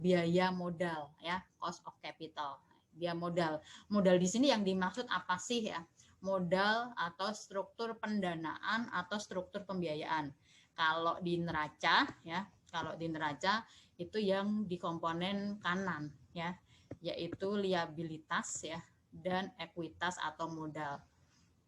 biaya modal ya, cost of capital. Biaya modal. Modal di sini yang dimaksud apa sih ya? Modal atau struktur pendanaan atau struktur pembiayaan. Kalau di neraca ya, kalau di neraca itu yang di komponen kanan ya, yaitu liabilitas ya dan ekuitas atau modal.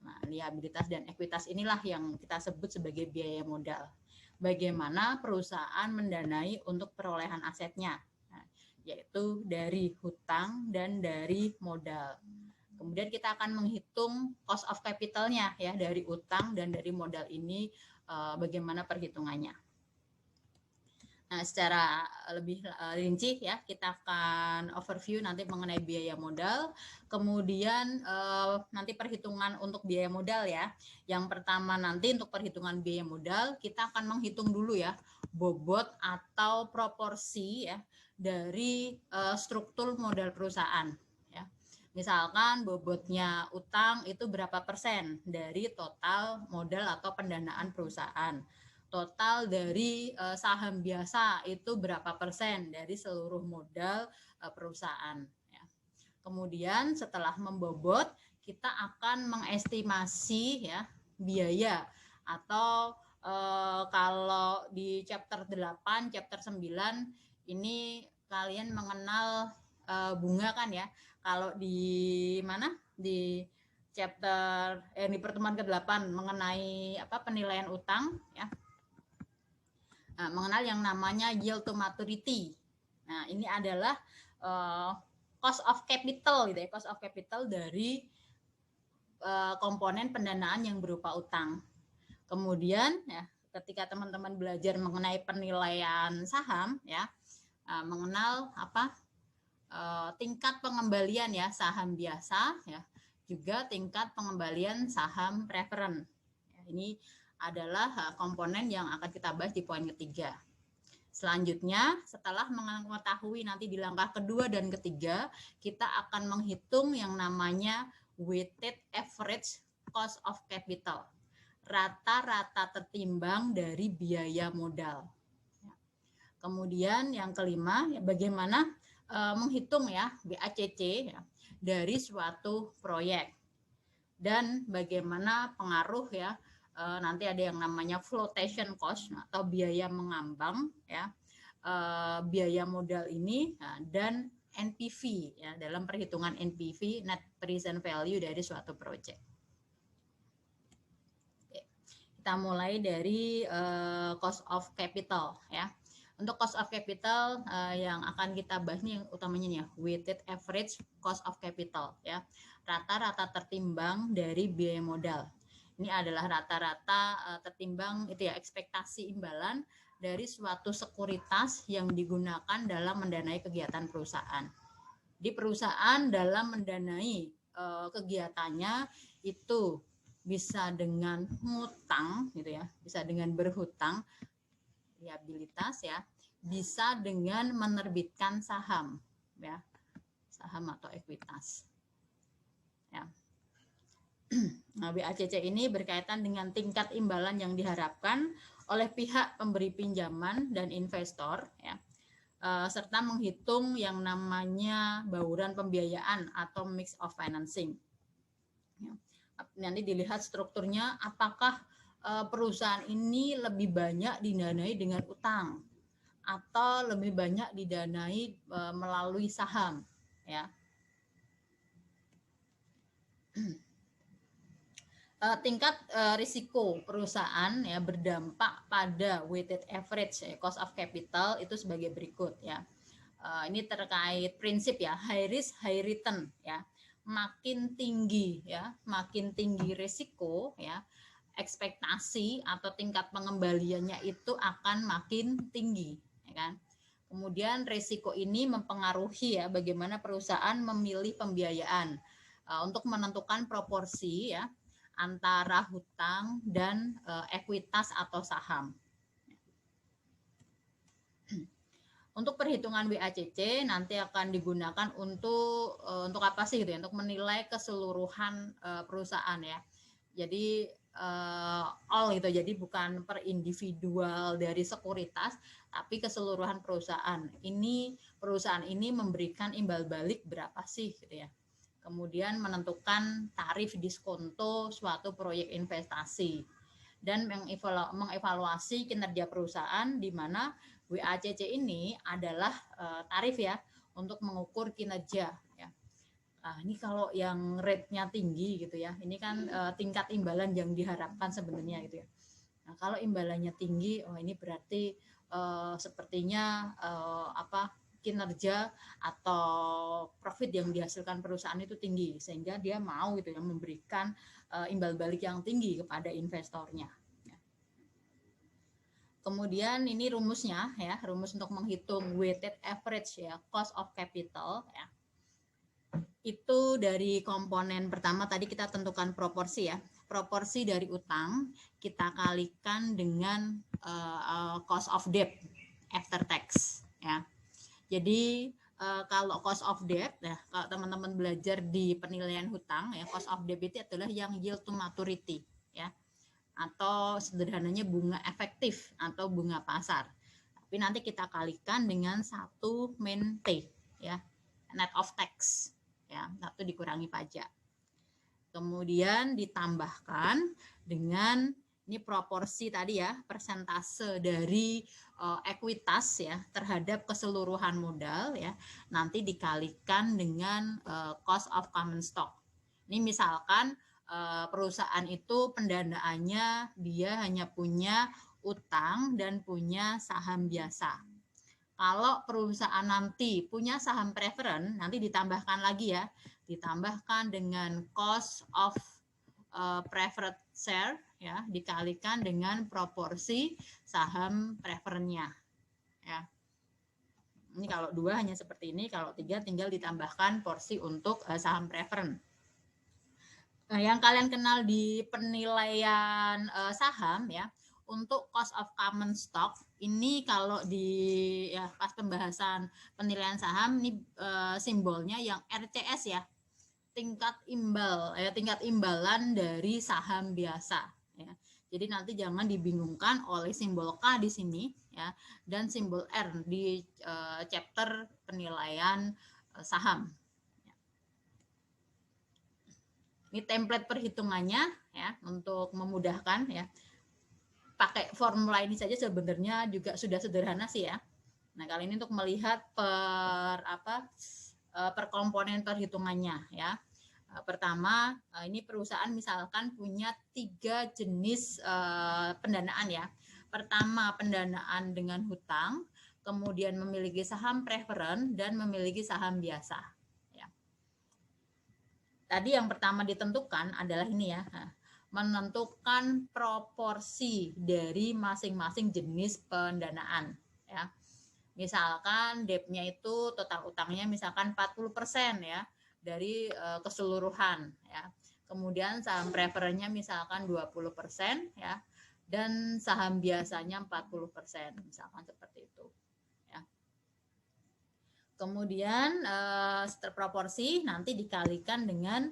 Nah, liabilitas dan ekuitas inilah yang kita sebut sebagai biaya modal. Bagaimana perusahaan mendanai untuk perolehan asetnya, nah, yaitu dari hutang dan dari modal. Kemudian kita akan menghitung cost of capital-nya ya, dari utang dan dari modal ini bagaimana perhitungannya. Nah, secara lebih rinci ya, kita akan overview nanti mengenai biaya modal. Kemudian nanti perhitungan untuk biaya modal ya. Yang pertama nanti untuk perhitungan biaya modal, kita akan menghitung dulu ya bobot atau proporsi ya dari struktur modal perusahaan. Ya. Misalkan bobotnya utang itu berapa persen dari total modal atau pendanaan perusahaan. Total dari saham biasa itu berapa persen dari seluruh modal perusahaan. Ya. Kemudian setelah membobot, kita akan mengestimasi ya biaya atau kalau di chapter 8, chapter 9 ini kalian mengenal bunga kan ya. Kalau di mana? Di chapter di pertemuan ke-8 mengenai penilaian utang ya. Nah, mengenal yang namanya yield to maturity. Nah, ini adalah cost of capital gitu ya, cost of capital dari komponen pendanaan yang berupa utang. Kemudian ya, ketika teman-teman belajar mengenai penilaian saham ya, mengenal tingkat pengembalian ya saham biasa ya, juga tingkat pengembalian saham preferen. Ya, ini adalah komponen yang akan kita bahas di poin ketiga. Selanjutnya, setelah mengetahui nanti di langkah kedua dan ketiga, kita akan menghitung yang namanya weighted average cost of capital. Rata-rata tertimbang dari biaya modal. Kemudian yang kelima, bagaimana menghitung ya BACC ya, dari suatu proyek. Dan bagaimana pengaruh ya nanti ada yang namanya flotation cost atau biaya mengambang ya, biaya modal ini dan NPV ya, dalam perhitungan NPV net present value dari suatu proyek. Kita mulai dari cost of capital ya. Untuk cost of capital yang akan kita bahas nih yang utamanya nih ya, weighted average cost of capital ya. Rata-rata tertimbang dari biaya modal. Ini adalah rata-rata tertimbang itu ya, ekspektasi imbalan dari suatu sekuritas yang digunakan dalam mendanai kegiatan perusahaan. Di perusahaan dalam mendanai kegiatannya itu bisa dengan ngutang gitu ya, bisa dengan berhutang liabilitas ya, bisa dengan menerbitkan saham ya, saham atau ekuitas ya. Nah, BACC ini berkaitan dengan tingkat imbalan yang diharapkan oleh pihak pemberi pinjaman dan investor ya, serta menghitung yang namanya bauran pembiayaan atau mix of financing ya. Nanti dilihat strukturnya, apakah perusahaan ini lebih banyak didanai dengan utang atau lebih banyak didanai melalui saham ya. Tingkat risiko perusahaan ya berdampak pada weighted average cost of capital itu sebagai berikut ya. Ini terkait prinsip ya, high risk high return ya. Makin tinggi ya, makin tinggi risiko ya, ekspektasi atau tingkat pengembaliannya itu akan makin tinggi ya kan. Kemudian risiko ini mempengaruhi ya bagaimana perusahaan memilih pembiayaan untuk menentukan proporsi ya antara hutang dan ekuitas atau saham. Untuk perhitungan BACC nanti akan digunakan untuk apa sih gitu ya, untuk menilai keseluruhan perusahaan ya. Jadi all gitu, jadi bukan per individual dari sekuritas, tapi keseluruhan perusahaan. Perusahaan ini memberikan imbal balik berapa sih gitu ya. Kemudian menentukan tarif diskonto suatu proyek investasi dan mengevaluasi kinerja perusahaan, di mana WACC ini adalah tarif ya untuk mengukur kinerja ya. Nah, ini kalau yang rate-nya tinggi gitu ya, ini kan tingkat imbalan yang diharapkan sebenarnya gitu ya. Nah, kalau imbalannya tinggi, oh ini berarti sepertinya kinerja atau profit yang dihasilkan perusahaan itu tinggi, sehingga dia mau gitu ya memberikan imbal balik yang tinggi kepada investornya. Kemudian ini rumusnya ya, rumus untuk menghitung weighted average ya, cost of capital ya. Itu dari komponen pertama tadi kita tentukan proporsi ya. Proporsi dari utang kita kalikan dengan cost of debt after tax ya. Jadi kalau cost of debt ya, kalau teman-teman belajar di penilaian hutang ya, cost of debt itu adalah yang yield to maturity ya, atau sederhananya bunga efektif atau bunga pasar. Tapi nanti kita kalikan dengan 1 min T ya, net of tax ya, 1 dikurangi pajak. Kemudian ditambahkan dengan ini proporsi tadi ya, persentase dari ekuitas ya terhadap keseluruhan modal ya, nanti dikalikan dengan cost of common stock. Ini misalkan perusahaan itu pendanaannya dia hanya punya utang dan punya saham biasa. Kalau perusahaan nanti punya saham preferen, nanti ditambahkan lagi ya, ditambahkan dengan cost of preferred share ya, dikalikan dengan proporsi saham preferennya ya. Ini kalau 2 hanya seperti ini, kalau 3 tinggal ditambahkan porsi untuk saham preferen. Nah, yang kalian kenal di penilaian saham ya, untuk cost of common stock ini kalau di ya pas pembahasan penilaian saham ini simbolnya yang RCS ya, tingkat imbalan dari saham biasa ya. Jadi nanti jangan dibingungkan oleh simbol K di sini ya dan simbol R di chapter penilaian saham. Ini template perhitungannya ya untuk memudahkan ya. Pakai formula ini saja sebenarnya juga sudah sederhana sih ya. Nah, kali ini untuk melihat per komponen perhitungannya ya. Pertama, ini perusahaan misalkan punya 3 jenis pendanaan ya. Pertama, pendanaan dengan hutang, kemudian memiliki saham preferen dan memiliki saham biasa. Tadi yang pertama ditentukan adalah ini ya, menentukan proporsi dari masing-masing jenis pendanaan ya. Misalkan debt-nya itu total utangnya misalkan 40% ya dari keseluruhan ya. Kemudian saham preferennya misalkan 20% ya, dan saham biasanya 40%, misalkan seperti itu. Kemudian proporsi nanti dikalikan dengan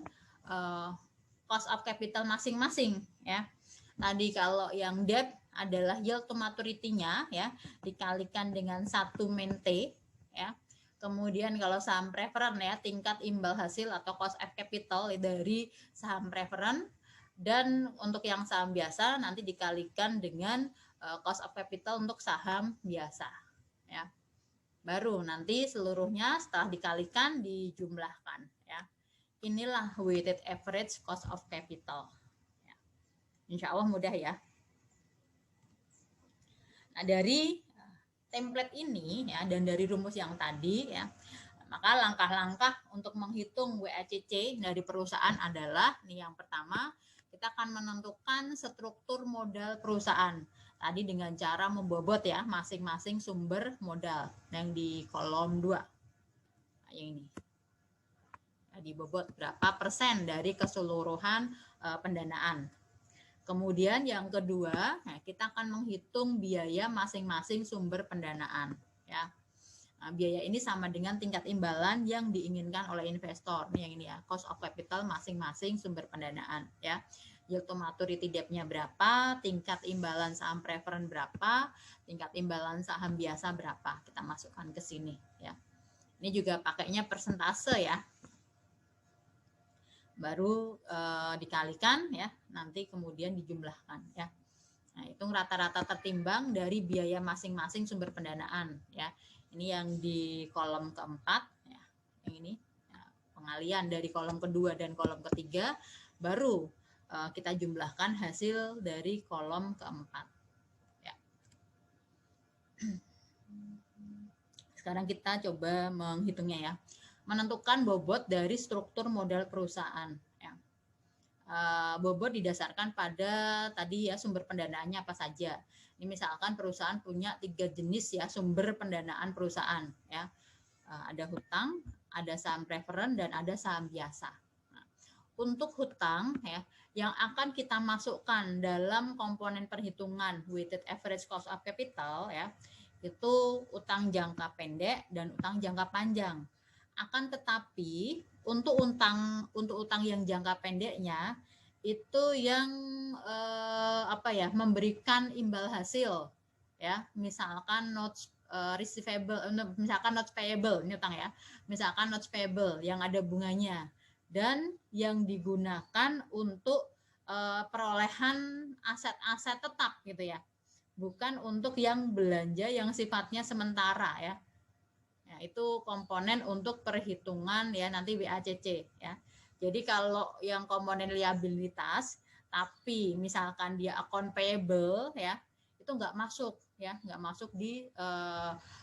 cost of capital masing-masing ya. Tadi kalau yang debt adalah yield to maturity-nya ya, dikalikan dengan 1 min T ya. Kemudian kalau saham preferen ya, tingkat imbal hasil atau cost of capital dari saham preferen, dan untuk yang saham biasa nanti dikalikan dengan cost of capital untuk saham biasa ya. Baru nanti seluruhnya setelah dikalikan dijumlahkan ya. Inilah weighted average cost of capital ya. Insya Allah mudah ya. Nah, dari template ini ya dan dari rumus yang tadi ya, maka langkah-langkah untuk menghitung WACC dari perusahaan adalah nih, yang pertama kita akan menentukan struktur modal perusahaan. Tadi dengan cara membobot ya masing-masing sumber modal yang di kolom 2. Nah, yang ini. Nah, dibobot berapa persen dari keseluruhan pendanaan. Kemudian yang kedua, nah, kita akan menghitung biaya masing-masing sumber pendanaan ya. Nah, biaya ini sama dengan tingkat imbalan yang diinginkan oleh investor. Nih yang ini ya, cost of capital masing-masing sumber pendanaan ya. yield to maturity debt-nya berapa, tingkat imbalan saham preferen berapa, tingkat imbalan saham biasa berapa. Kita masukkan ke sini ya. Ini juga pakainya persentase ya. Baru dikalikan ya, nanti kemudian dijumlahkan ya. Nah, hitung rata-rata tertimbang dari biaya masing-masing sumber pendanaan ya. Ini yang di kolom keempat ya. Yang ini ya, pengalian dari kolom kedua dan kolom ketiga, baru kita jumlahkan hasil dari kolom keempat ya. Sekarang kita coba menghitungnya ya. Menentukan bobot dari struktur modal perusahaan ya. Bobot didasarkan pada tadi ya sumber pendanaannya apa saja. Ini misalkan perusahaan punya 3 jenis ya sumber pendanaan perusahaan ya. Ada hutang, ada saham preferen, dan ada saham biasa. Nah, untuk hutang ya yang akan kita masukkan dalam komponen perhitungan weighted average cost of capital ya, itu utang jangka pendek dan utang jangka panjang. Akan tetapi untuk utang yang jangka pendeknya itu yang memberikan imbal hasil ya, misalkan notes receivable, misalkan notes payable, ini utang ya, misalkan notes payable yang ada bunganya dan yang digunakan untuk perolehan aset-aset tetap gitu ya, bukan untuk yang belanja yang sifatnya sementara ya. Ya, itu komponen untuk perhitungan ya nanti WACC ya. Jadi kalau yang komponen liabilitas tapi misalkan dia account payable ya, itu nggak masuk ya, nggak masuk di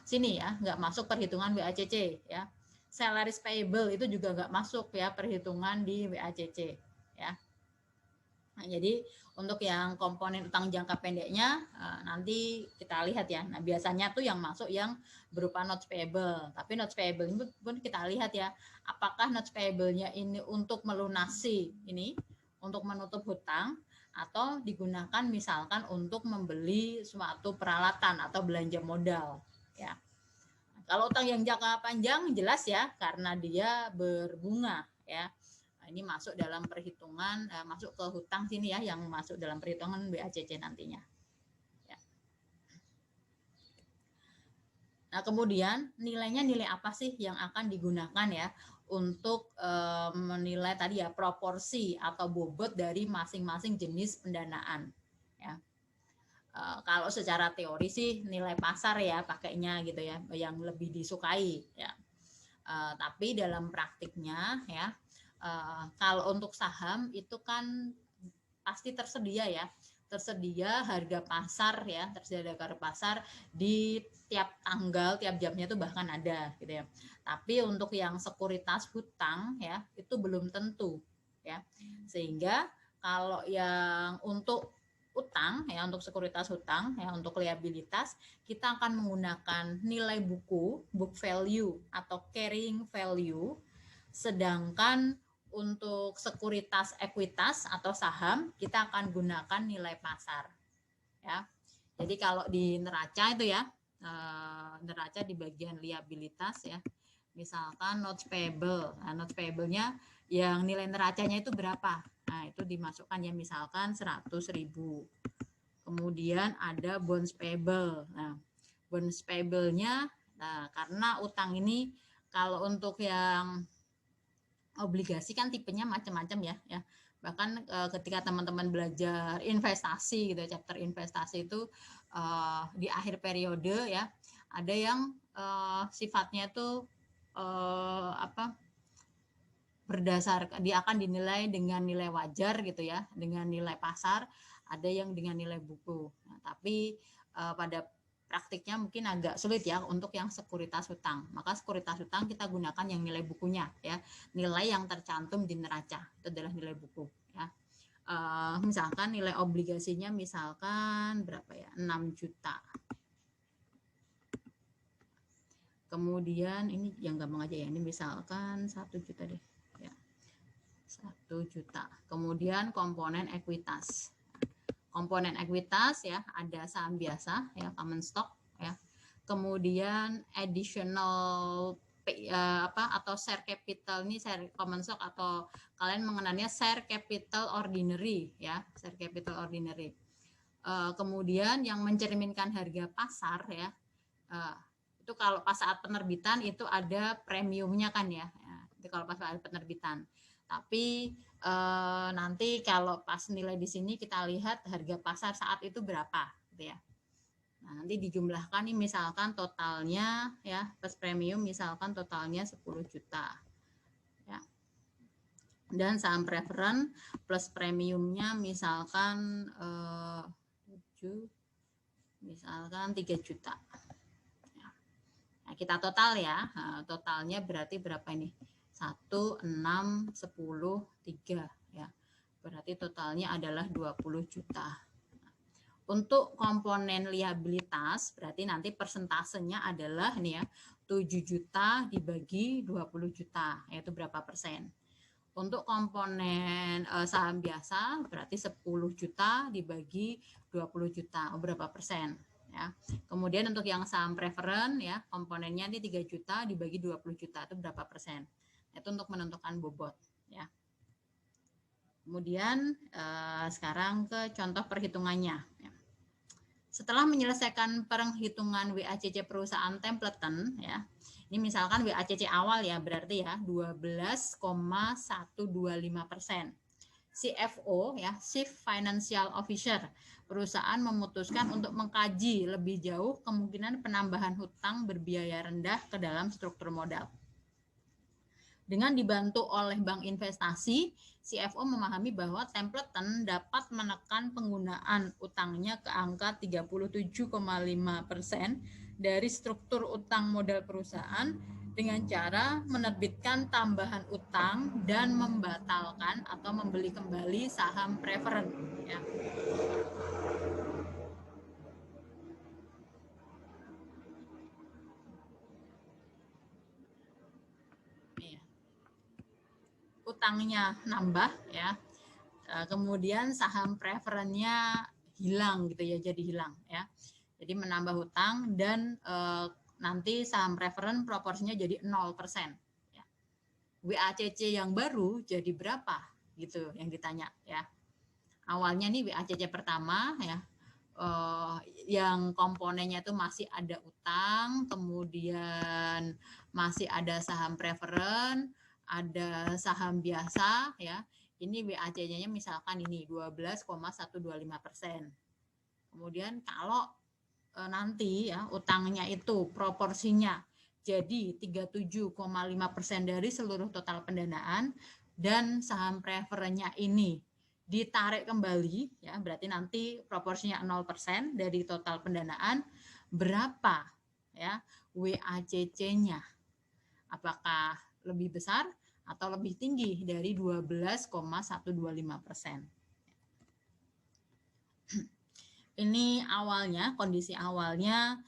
sini ya, nggak masuk perhitungan WACC ya. Salaries payable itu juga nggak masuk ya perhitungan di WACC ya. Nah, jadi untuk yang komponen utang jangka pendeknya nanti kita lihat ya. Nah, biasanya tuh yang masuk yang berupa notes payable. Tapi notes payable ini pun kita lihat ya, apakah notes payable-nya ini untuk melunasi ini, untuk menutup hutang, atau digunakan misalkan untuk membeli suatu peralatan atau belanja modal ya. Nah, kalau utang yang jangka panjang jelas ya, karena dia berbunga ya. Ini masuk dalam perhitungan, masuk ke hutang sini ya, yang masuk dalam perhitungan WACC nantinya. Ya. Nah, kemudian nilainya nilai apa sih yang akan digunakan ya untuk menilai tadi ya proporsi atau bobot dari masing-masing jenis pendanaan. Ya. Kalau secara teori sih nilai pasar ya pakainya gitu ya, yang lebih disukai ya. Tapi dalam praktiknya ya, kalau untuk saham itu kan pasti tersedia ya, tersedia harga pasar ya, tersedia harga pasar di tiap tanggal, tiap jamnya itu bahkan ada gitu ya. Tapi untuk yang sekuritas hutang ya itu belum tentu ya, sehingga kalau yang untuk utang ya, untuk sekuritas hutang ya, untuk liabilitas kita akan menggunakan nilai buku, book value atau carrying value, sedangkan untuk sekuritas ekuitas atau saham kita akan gunakan nilai pasar ya. Jadi kalau di neraca itu ya, neraca di bagian liabilitas ya, misalkan notes payable, nah, notes payable-nya yang nilai neracanya itu berapa, nah itu dimasukkan ya, misalkan 100.000. Kemudian ada bonds payable, nah bonds payable-nya, nah karena utang ini kalau untuk yang obligasi kan tipenya macam-macam ya. Bahkan ketika teman-teman belajar investasi gitu, chapter investasi itu di akhir periode ya, ada yang sifatnya itu berdasarkan, dia akan dinilai dengan nilai wajar gitu ya, dengan nilai pasar, ada yang dengan nilai buku. Nah, tapi pada praktiknya mungkin agak sulit ya untuk yang sekuritas hutang. Maka sekuritas hutang kita gunakan yang nilai bukunya ya, nilai yang tercantum di neraca itu adalah nilai buku ya. Misalkan nilai obligasinya misalkan berapa ya, 6 juta. Kemudian ini yang gampang aja ya, ini misalkan 1 juta deh ya, 1 juta. Kemudian komponen ekuitas. Komponen ekuitas ya, ada saham biasa ya, common stock ya. Kemudian additional atau share capital ini share common stock atau kalian mengenalnya share capital ordinary ya, share capital ordinary. Kemudian yang mencerminkan harga pasar ya, itu kalau pas saat penerbitan itu ada premiumnya kan ya, itu kalau pas saat penerbitan. Tapi nanti kalau pas nilai di sini kita lihat harga pasar saat itu berapa gitu ya. Nah, nanti dijumlahkan nih misalkan totalnya ya plus premium misalkan totalnya 10 juta. Ya. Dan saham preferen plus premiumnya misalkan 3 juta. Ya. Nah, kita total ya. Nah, totalnya berarti berapa ini? 1, 6, 10, 3 ya. Berarti totalnya adalah 20 juta. Untuk komponen liabilitas berarti nanti persentasenya adalah nih ya 7 juta dibagi 20 juta yaitu berapa persen. Untuk komponen saham biasa berarti 10 juta dibagi 20 juta berapa persen ya. Kemudian untuk yang saham preferen ya komponennya ini 3 juta dibagi 20 juta itu berapa persen. Itu untuk menentukan bobot ya. Kemudian sekarang ke contoh perhitungannya ya. Setelah menyelesaikan perhitungan WACC perusahaan Templeton ya. Ini misalkan WACC awal ya berarti ya 12,125%. CFO ya, Chief Financial Officer perusahaan memutuskan untuk mengkaji lebih jauh kemungkinan penambahan hutang berbiaya rendah ke dalam struktur modal. Dengan dibantu oleh bank investasi, CFO memahami bahwa Templeton dapat menekan penggunaan utangnya ke angka 37,5% dari struktur utang modal perusahaan dengan cara menerbitkan tambahan utang dan membatalkan atau membeli kembali saham preferen. Ya. Utangnya nambah ya, kemudian saham preferennya hilang gitu ya, jadi hilang ya, jadi menambah hutang dan nanti saham preferen proporsinya jadi 0% ya. WACC yang baru jadi berapa gitu yang ditanya ya. Awalnya nih WACC pertama ya, yang komponennya itu masih ada utang, kemudian masih ada saham preferen, ada saham biasa ya. Ini WACC-nya misalkan ini 12,125%. Kemudian kalau nanti ya utangnya itu proporsinya jadi 37,5% dari seluruh total pendanaan dan saham preferennya ini ditarik kembali ya, berarti nanti proporsinya 0% dari total pendanaan, berapa ya WACC-nya? Apakah lebih besar atau lebih tinggi dari 12,125%? Ini awalnya, kondisi awalnya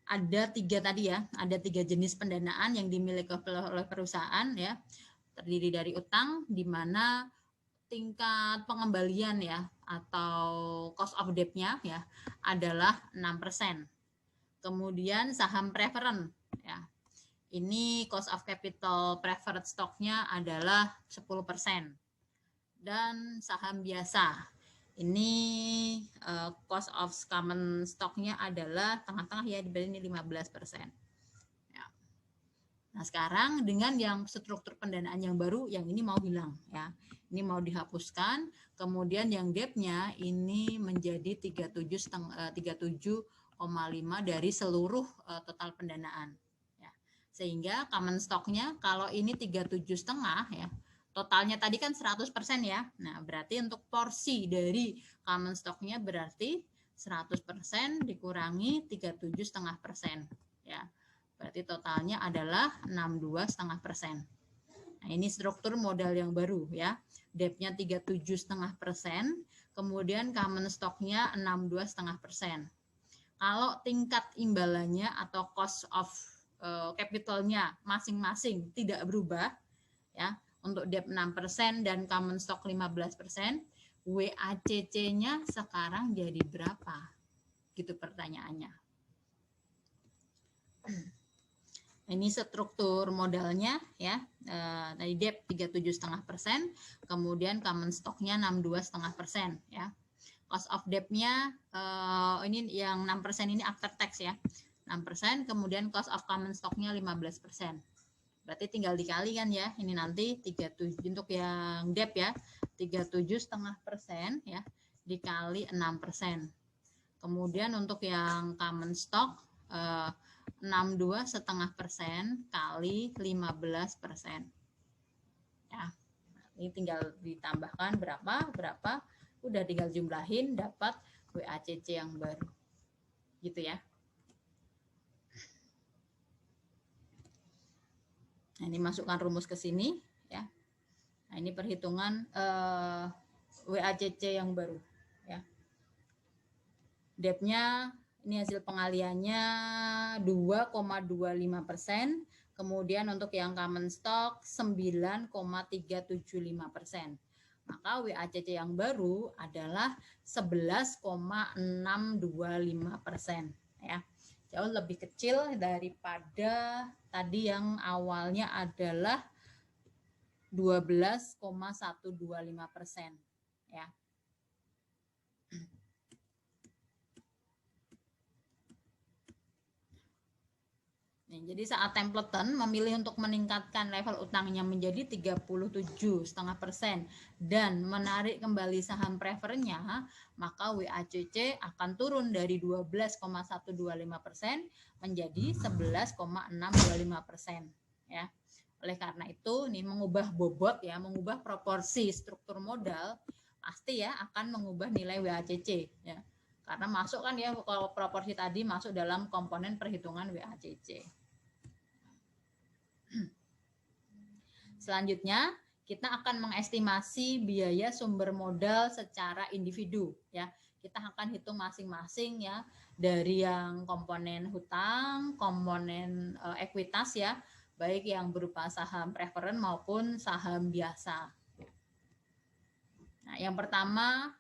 ada 3 tadi ya, ada 3 jenis pendanaan yang dimiliki oleh perusahaan ya, terdiri dari utang di mana tingkat pengembalian ya atau cost of debt-nya ya adalah 6%. Kemudian saham preferen ya. Ini cost of capital preferred stock-nya adalah 10%. Dan saham biasa ini cost of common stock-nya adalah tengah-tengah ya, dibeli ini 15%. Ya. Nah sekarang dengan yang struktur pendanaan yang baru, yang ini mau hilang ya, ini mau dihapuskan. Kemudian yang debt-nya ini menjadi 37,5 dari seluruh total pendanaan. Ya. Sehingga common stock-nya kalau ini 37,5 ya. Totalnya tadi kan 100% ya. Nah, berarti untuk porsi dari common stock-nya berarti 100% dikurangi 37,5% ya. Berarti totalnya adalah 62,5%. Nah, ini struktur modal yang baru ya. Debt-nya 37,5%, kemudian common stock-nya 62,5%. Kalau tingkat imbalannya atau cost of capital-nya masing-masing tidak berubah ya. Untuk debt 6% dan common stock 15%, WACC-nya sekarang jadi berapa? Gitu pertanyaannya. Ini struktur modalnya ya. Tadi debt 37,5%, kemudian common stock-nya 62,5% ya. Cost of debt-nya ini yang 6% ini after tax ya. 6%, kemudian cost of common stock-nya 15%. Berarti tinggal dikalikan ya. Ini nanti 37 untuk yang debt ya, 37,5% ya dikali 6%. Kemudian untuk yang common stock 62,5% kali 15%. Ya. Ini tinggal ditambahkan berapa, udah tinggal jumlahin dapat WACC yang baru. Gitu ya. Nah, ini masukkan rumus ke sini ya. Nah, ini perhitungan WACC yang baru ya. Debt-nya ini hasil pengaliannya 2,25%, kemudian untuk yang common stock 9,375%. Maka WACC yang baru adalah 11,625% ya. Jauh lebih kecil daripada tadi yang awalnya adalah 12,125% ya. Jadi saat Templeton memilih untuk meningkatkan level utangnya menjadi 37,5% dan menarik kembali saham preferennya, maka WACC akan turun dari 12,125% menjadi 11,625% ya. Oleh karena itu nih mengubah bobot ya, mengubah proporsi struktur modal pasti ya akan mengubah nilai WACC ya. Karena masuk kan ya kalau proporsi tadi masuk dalam komponen perhitungan WACC. Selanjutnya, kita akan mengestimasi biaya sumber modal secara individu ya. Kita akan hitung masing-masing ya dari yang komponen hutang, komponen ekuitas ya, baik yang berupa saham preferen maupun saham biasa. Nah, yang pertama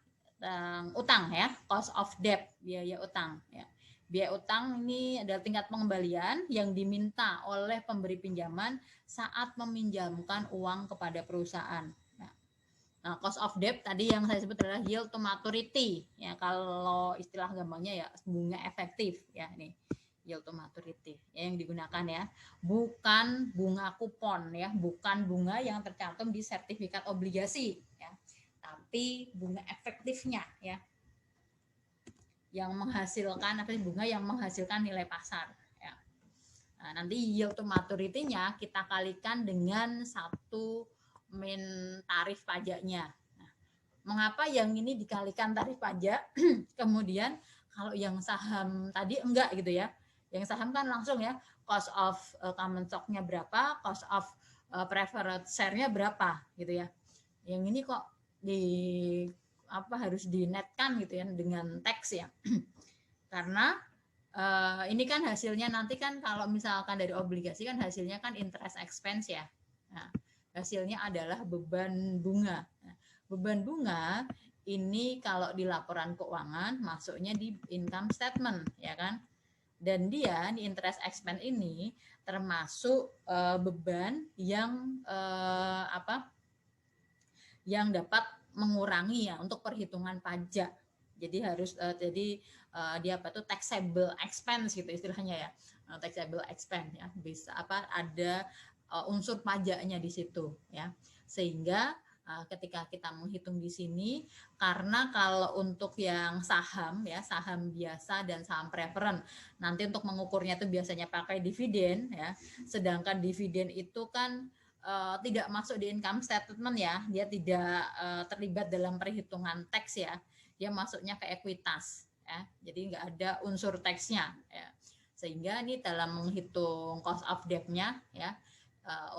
utang ya, cost of debt, biaya utang ya. Biaya utang ini adalah tingkat pengembalian yang diminta oleh pemberi pinjaman saat meminjamkan uang kepada perusahaan. Nah, cost of debt tadi yang saya sebut adalah yield to maturity. Ya, kalau istilah gampangnya ya bunga efektif ya ini. Yield to maturity ya, yang digunakan ya. Bukan bunga kupon ya, bukan bunga yang tercantum di sertifikat obligasi ya. Tapi bunga efektifnya ya. Yang menghasilkan bunga yang menghasilkan nilai pasar ya. Nah, nanti yield to maturity-nya kita kalikan dengan satu min tarif pajaknya. Nah, mengapa yang ini dikalikan tarif pajak kemudian kalau yang saham tadi enggak gitu ya. Yang saham kan langsung ya cost of common stock-nya berapa, cost of preferred share-nya berapa gitu ya. Yang ini kok harus dinetkan gitu ya dengan teks ya. Karena ini kan hasilnya nanti kan kalau misalkan dari obligasi kan hasilnya kan interest expense ya. Nah, hasilnya adalah beban bunga. Nah, beban bunga ini kalau di laporan keuangan masuknya di income statement ya kan. Dan dia di interest expense ini termasuk beban yang yang dapat mengurangi ya untuk perhitungan pajak. Jadi harus dia taxable expense gitu istilahnya ya. Taxable expense ya. Bisa ada unsur pajaknya di situ ya. Sehingga ketika kita menghitung di sini, karena kalau untuk yang saham ya, saham biasa dan saham preferen, nanti untuk mengukurnya itu biasanya pakai dividen ya. Sedangkan dividen itu kan tidak masuk di income statement ya, dia tidak terlibat dalam perhitungan teks ya, dia masuknya ke ekuitas ya, jadi nggak ada unsur teksnya ya, sehingga ini dalam menghitung cost of debt-nya ya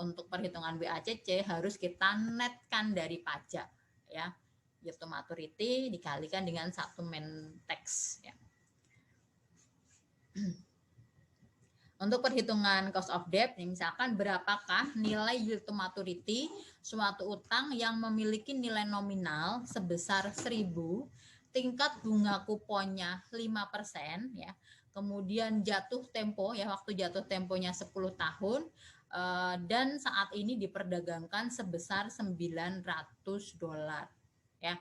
untuk perhitungan WACC harus kita netkan dari pajak ya, yield to maturity dikalikan dengan satu min tax ya. Untuk perhitungan cost of debt, misalkan berapakah nilai yield to maturity suatu utang yang memiliki nilai nominal sebesar 1.000, tingkat bunga kuponnya 5% ya, kemudian jatuh tempo ya, waktu jatuh temponya 10 tahun, dan saat ini diperdagangkan sebesar $900 ya.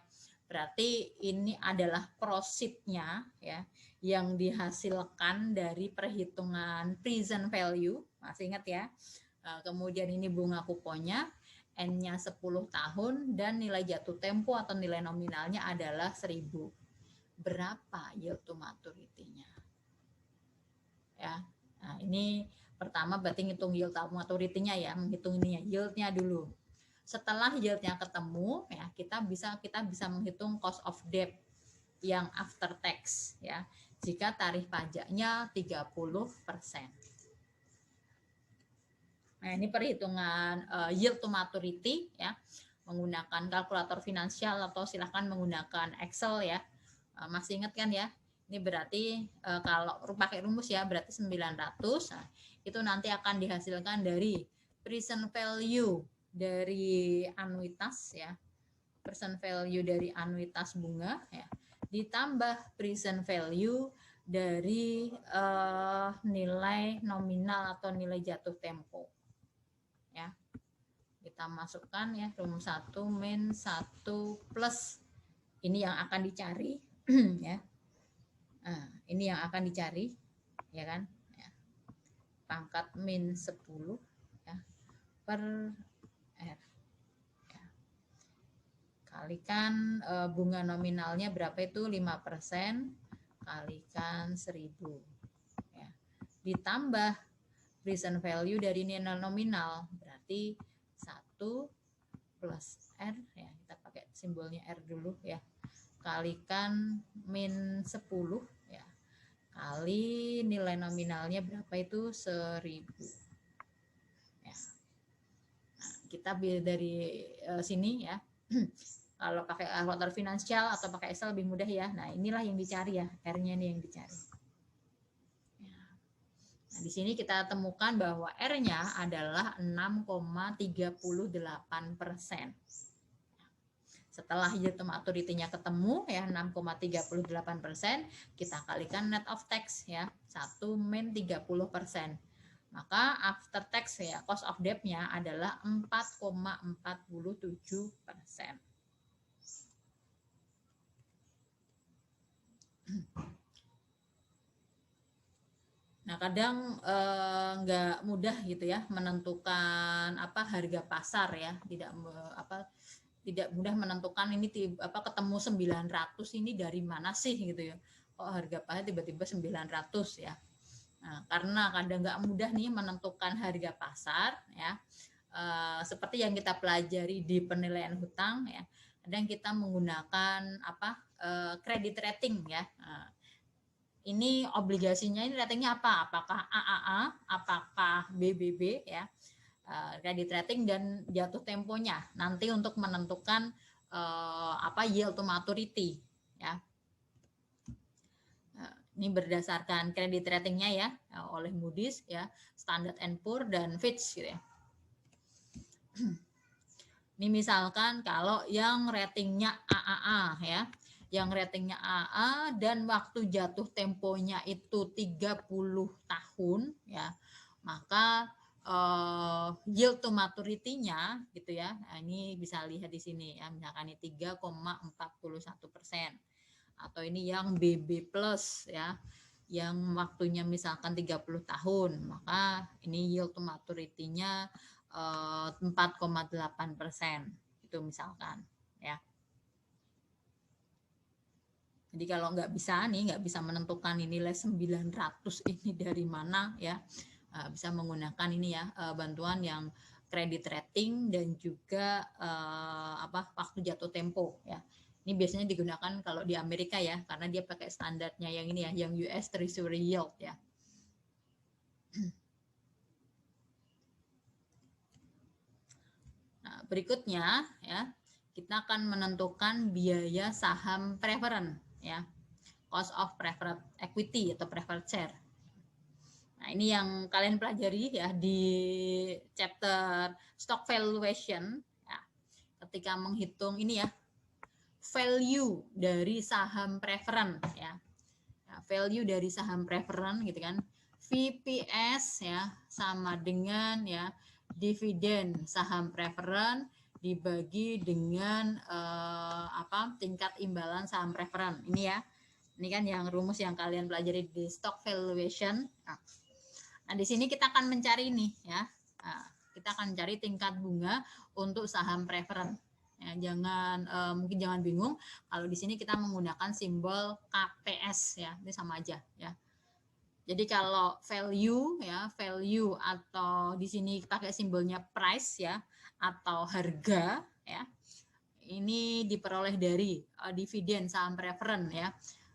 Berarti ini adalah profitnya ya, yang dihasilkan dari perhitungan present value, masih ingat ya. Kemudian ini bunga kuponnya, N-nya 10 tahun, dan nilai jatuh tempo atau nilai nominalnya adalah 1.000. Berapa yield to maturity-nya? Ya. Nah, ini pertama berarti ngitung yield to maturity-nya ya, menghitung ini ya, yield-nya dulu. Setelah yieldnya ketemu ya, kita bisa menghitung cost of debt yang after tax ya, jika tarif pajaknya 30%. Nah, ini perhitungan yield to maturity ya, menggunakan kalkulator finansial atau silahkan menggunakan Excel ya. Masih ingat kan ya? Ini berarti kalau pakai rumus ya, berarti 900. Nah, itu nanti akan dihasilkan dari present value dari anuitas ya, present value dari anuitas bunga ya, ditambah present value dari nilai nominal atau nilai jatuh tempo ya. Kita masukkan ya, rumus 1 min 1 plus ini yang akan dicari ya. Nah, ini yang akan dicari ya kan ya. Pangkat min 10 ya, per R ya. Kalikan bunga nominalnya berapa itu, 5%, kalikan 1.000 ya, ditambah present value dari nilai nominal, berarti 1 plus R ya, kita pakai simbolnya R dulu ya, kalikan min 10 ya, kali nilai nominalnya berapa itu, 1.000 ya. Nah, kita dari sini ya, kalau pakai kalkulator finansial atau pakai Excel lebih mudah ya. Nah, inilah yang dicari ya, R-nya ini yang dicari. Nah, di sini kita temukan bahwa R-nya adalah 6,38%. Setelah yield to maturity-nya ketemu ya, 6,38%, kita kalikan net of tax ya, 1 min 30%. Maka after tax ya, cost of debt-nya adalah 4,47%. Nah, kadang nggak mudah gitu ya menentukan harga pasar ya, tidak mudah menentukan ini ketemu 900 ini dari mana sih gitu ya. Kok harga pasar tiba-tiba 900 ya. Nah, karena kadang nggak mudah nih menentukan harga pasar ya. Seperti yang kita pelajari di penilaian hutang ya. Kadang kita menggunakan credit rating ya. Ini obligasinya ini ratingnya apa? Apakah AAA, apakah BBB ya, credit rating dan jatuh temponya nanti untuk menentukan yield to maturity ya. Ini berdasarkan credit ratingnya ya, oleh Moody's ya, Standard & Poor's dan Fitch gitu ya. Ini misalkan kalau yang ratingnya AAA ya, yang ratingnya AA dan waktu jatuh temponya itu 30 tahun ya, maka yield to maturity-nya gitu ya. Nah, ini bisa lihat di sini ya, misalkan ini 3,41%. Atau ini yang BB plus ya, yang waktunya misalkan 30 tahun, maka ini yield to maturity-nya 4,8% itu misalkan ya. Jadi kalau nggak bisa menentukan nilai 900 ini dari mana ya, bisa menggunakan ini ya, bantuan yang credit rating dan juga waktu jatuh tempo ya. Ini biasanya digunakan kalau di Amerika ya, karena dia pakai standarnya yang ini ya, yang US Treasury Yield ya. Nah, berikutnya ya, kita akan menentukan biaya saham preferen ya, cost of preferred equity atau preferred share. Nah, ini yang kalian pelajari ya di chapter stock valuation ya, ketika menghitung ini ya, value dari saham preferen ya. value dari saham preferen gitu kan. VPS ya sama dengan ya dividen saham preferen dibagi dengan tingkat imbalan saham preferen. Ini ya. Ini kan yang rumus yang kalian pelajari di stock valuation. Nah, di sini kita akan mencari ini ya. Nah, kita akan mencari tingkat bunga untuk saham preferen. Ya, mungkin jangan bingung kalau di sini kita menggunakan simbol KPS ya. Ini sama aja ya. Jadi kalau value ya, value atau di sini pakai simbolnya price ya atau harga ya. Ini diperoleh dari dividen saham preferen ya.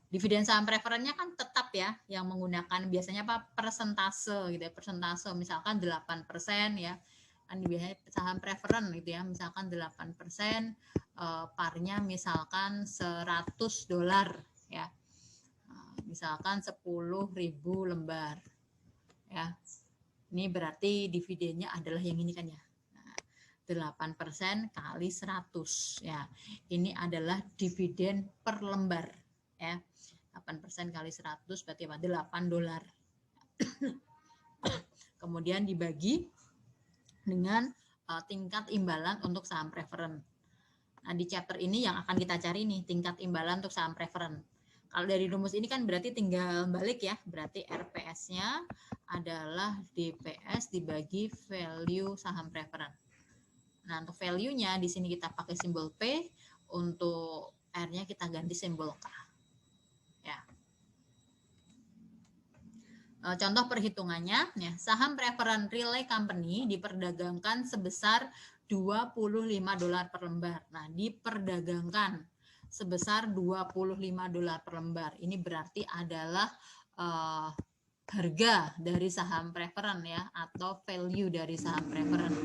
Dividen saham preferennya kan tetap ya, yang menggunakan biasanya apa? Persentase gitu ya, persentase misalkan 8% ya. Kan biasanya saham preferen gitu ya, misalkan 8%, parnya misalkan $100 ya. Misalkan 10.000 lembar ya. Ini berarti dividennya adalah yang ini kan ya. 8% kali 100 ya. Ini adalah dividen per lembar ya. 8% kali 100 berarti apa? $8. Kemudian dibagi dengan tingkat imbalan untuk saham preferen. Nah, di chapter ini yang akan kita cari nih tingkat imbalan untuk saham preferen. Kalau dari rumus ini kan berarti tinggal balik ya, berarti RPS-nya adalah DPS dibagi value saham preferen. Nah, untuk value-nya di sini kita pakai simbol P, untuk R-nya kita ganti simbol K. Ya. Contoh perhitungannya, ya, saham preferen relay company diperdagangkan sebesar $25 per lembar. Nah, diperdagangkan sebesar $25 per lembar. Ini berarti adalah harga dari saham preferen ya, atau value dari saham preferen.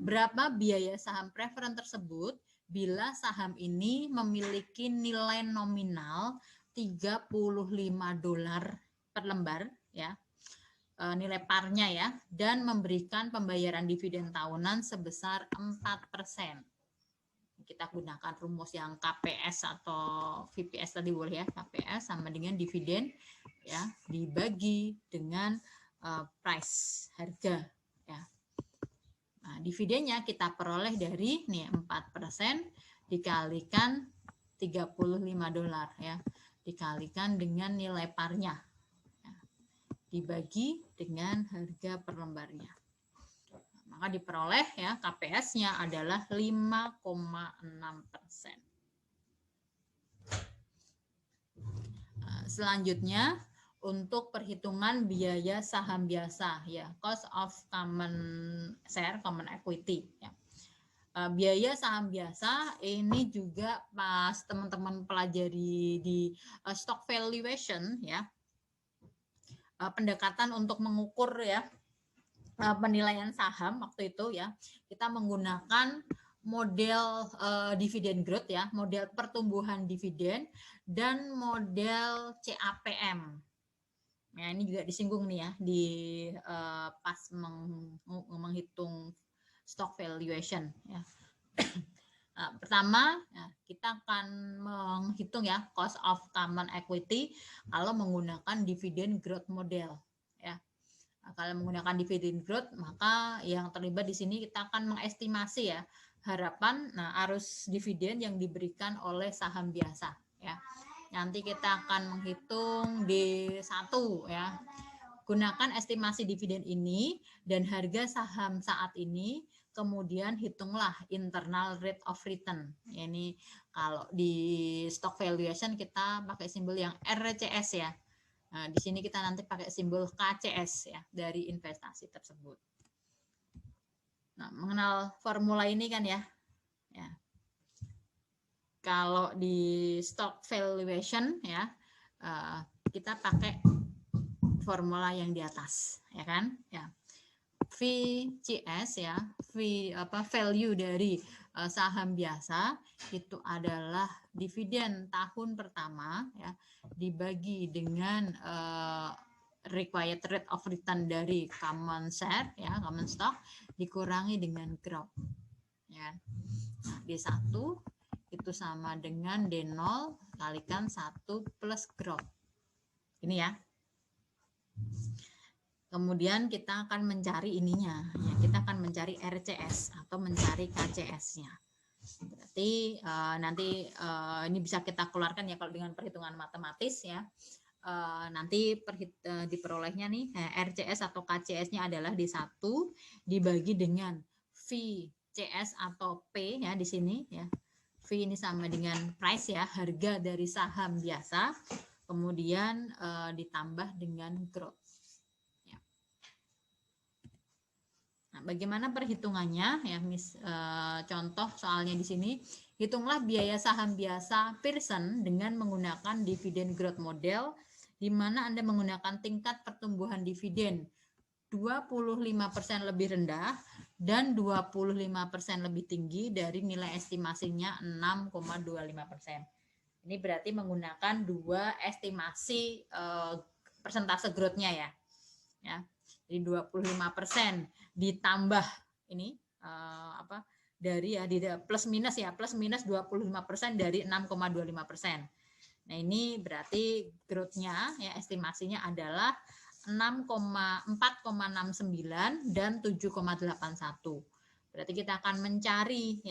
Berapa biaya saham preferen tersebut bila saham ini memiliki nilai nominal $35 per lembar ya, nilai parnya ya, dan memberikan pembayaran dividen tahunan sebesar 4%. Kita gunakan rumus yang KPS atau VPS tadi boleh ya, KPS sama dengan dividen ya dibagi dengan price, harga ya. Nah, dividennya kita peroleh dari nih 4% dikalikan $35 ya, dikalikan dengan nilai parnya ya, dibagi dengan harga per lembarnya. Maka diperoleh ya KPS-nya adalah 5,6%. Selanjutnya untuk perhitungan biaya saham biasa ya, cost of common share, common equity ya. Biaya saham biasa ini juga pas teman-teman pelajari di stock valuation ya, pendekatan untuk mengukur ya penilaian saham waktu itu ya, kita menggunakan model dividen growth ya, model pertumbuhan dividen dan model CAPM. Ya, ini juga disinggung nih ya di pas menghitung stock valuation ya. Nah, pertama ya, kita akan menghitung ya cost of common equity kalau menggunakan dividen growth model ya. Nah, kalau menggunakan dividen growth, maka yang terlibat di sini kita akan mengestimasi ya harapan arus dividen yang diberikan oleh saham biasa ya. Nanti kita akan menghitung D1 ya. Gunakan estimasi dividen ini dan harga saham saat ini, kemudian hitunglah internal rate of return. Ini kalau di stock valuation kita pakai simbol yang RCS ya. Nah, di sini kita nanti pakai simbol KCS ya dari investasi tersebut. Nah, mengenal formula ini kan ya. Ya. Kalau di stock valuation ya, kita pakai formula yang di atas, ya kan? Ya. VCS ya, value dari saham biasa itu adalah dividen tahun pertama ya dibagi dengan required rate of return dari common share ya, common stock dikurangi dengan growth ya. Nah, D1 itu sama dengan D0 kalikan 1 plus growth Ini ya. Kemudian kita akan mencari ininya, ya, kita akan mencari RCS atau mencari KCS-nya. Berarti nanti ini bisa kita keluarkan ya kalau dengan perhitungan matematis ya. Nanti diperolehnya nih RCS atau KCS-nya adalah D1 dibagi dengan VCS atau P ya di sini ya. V ini sama dengan price ya, harga dari saham biasa, kemudian ditambah dengan growth. Nah, bagaimana perhitungannya ya, contoh soalnya di sini, hitunglah biaya saham biasa Pearson dengan menggunakan dividen growth model, di mana Anda menggunakan tingkat pertumbuhan dividen 25% lebih rendah dan 25% lebih tinggi dari nilai estimasinya 6,25%. Ini berarti menggunakan dua estimasi persentase growth-nya ya. Jadi 25% ditambah ini dari ya plus minus 25% dari 6,25%. Nah, ini berarti growth-nya ya estimasinya adalah 4,69 dan 7,81. Berarti kita akan mencari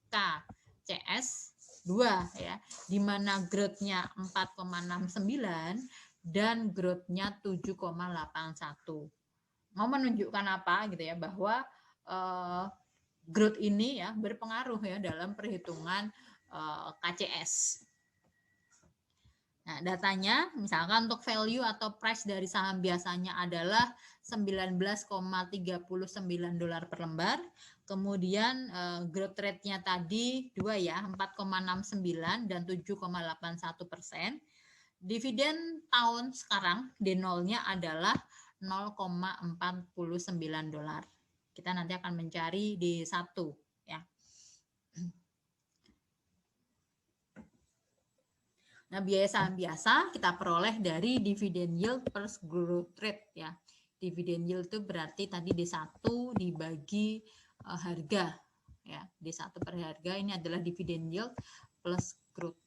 KCS 2 ya, di mana growth-nya 4,69 dan growth-nya 7,81. Mau menunjukkan apa gitu ya, bahwa growth ini ya berpengaruh ya dalam perhitungan KCS. Nah, datanya misalkan untuk value atau price dari saham biasanya adalah 19,39 dolar per lembar. Kemudian growth rate-nya tadi 2 ya, 4,69 dan 7,81%. Dividen tahun sekarang D0-nya adalah 0,49 dolar. Kita nanti akan mencari D1 ya. Nah, biaya saham biasa kita peroleh dari dividen yield per growth rate ya. Dividen yield itu berarti tadi D1 dibagi harga ya. D1 per harga ini adalah dividen yield plus growth.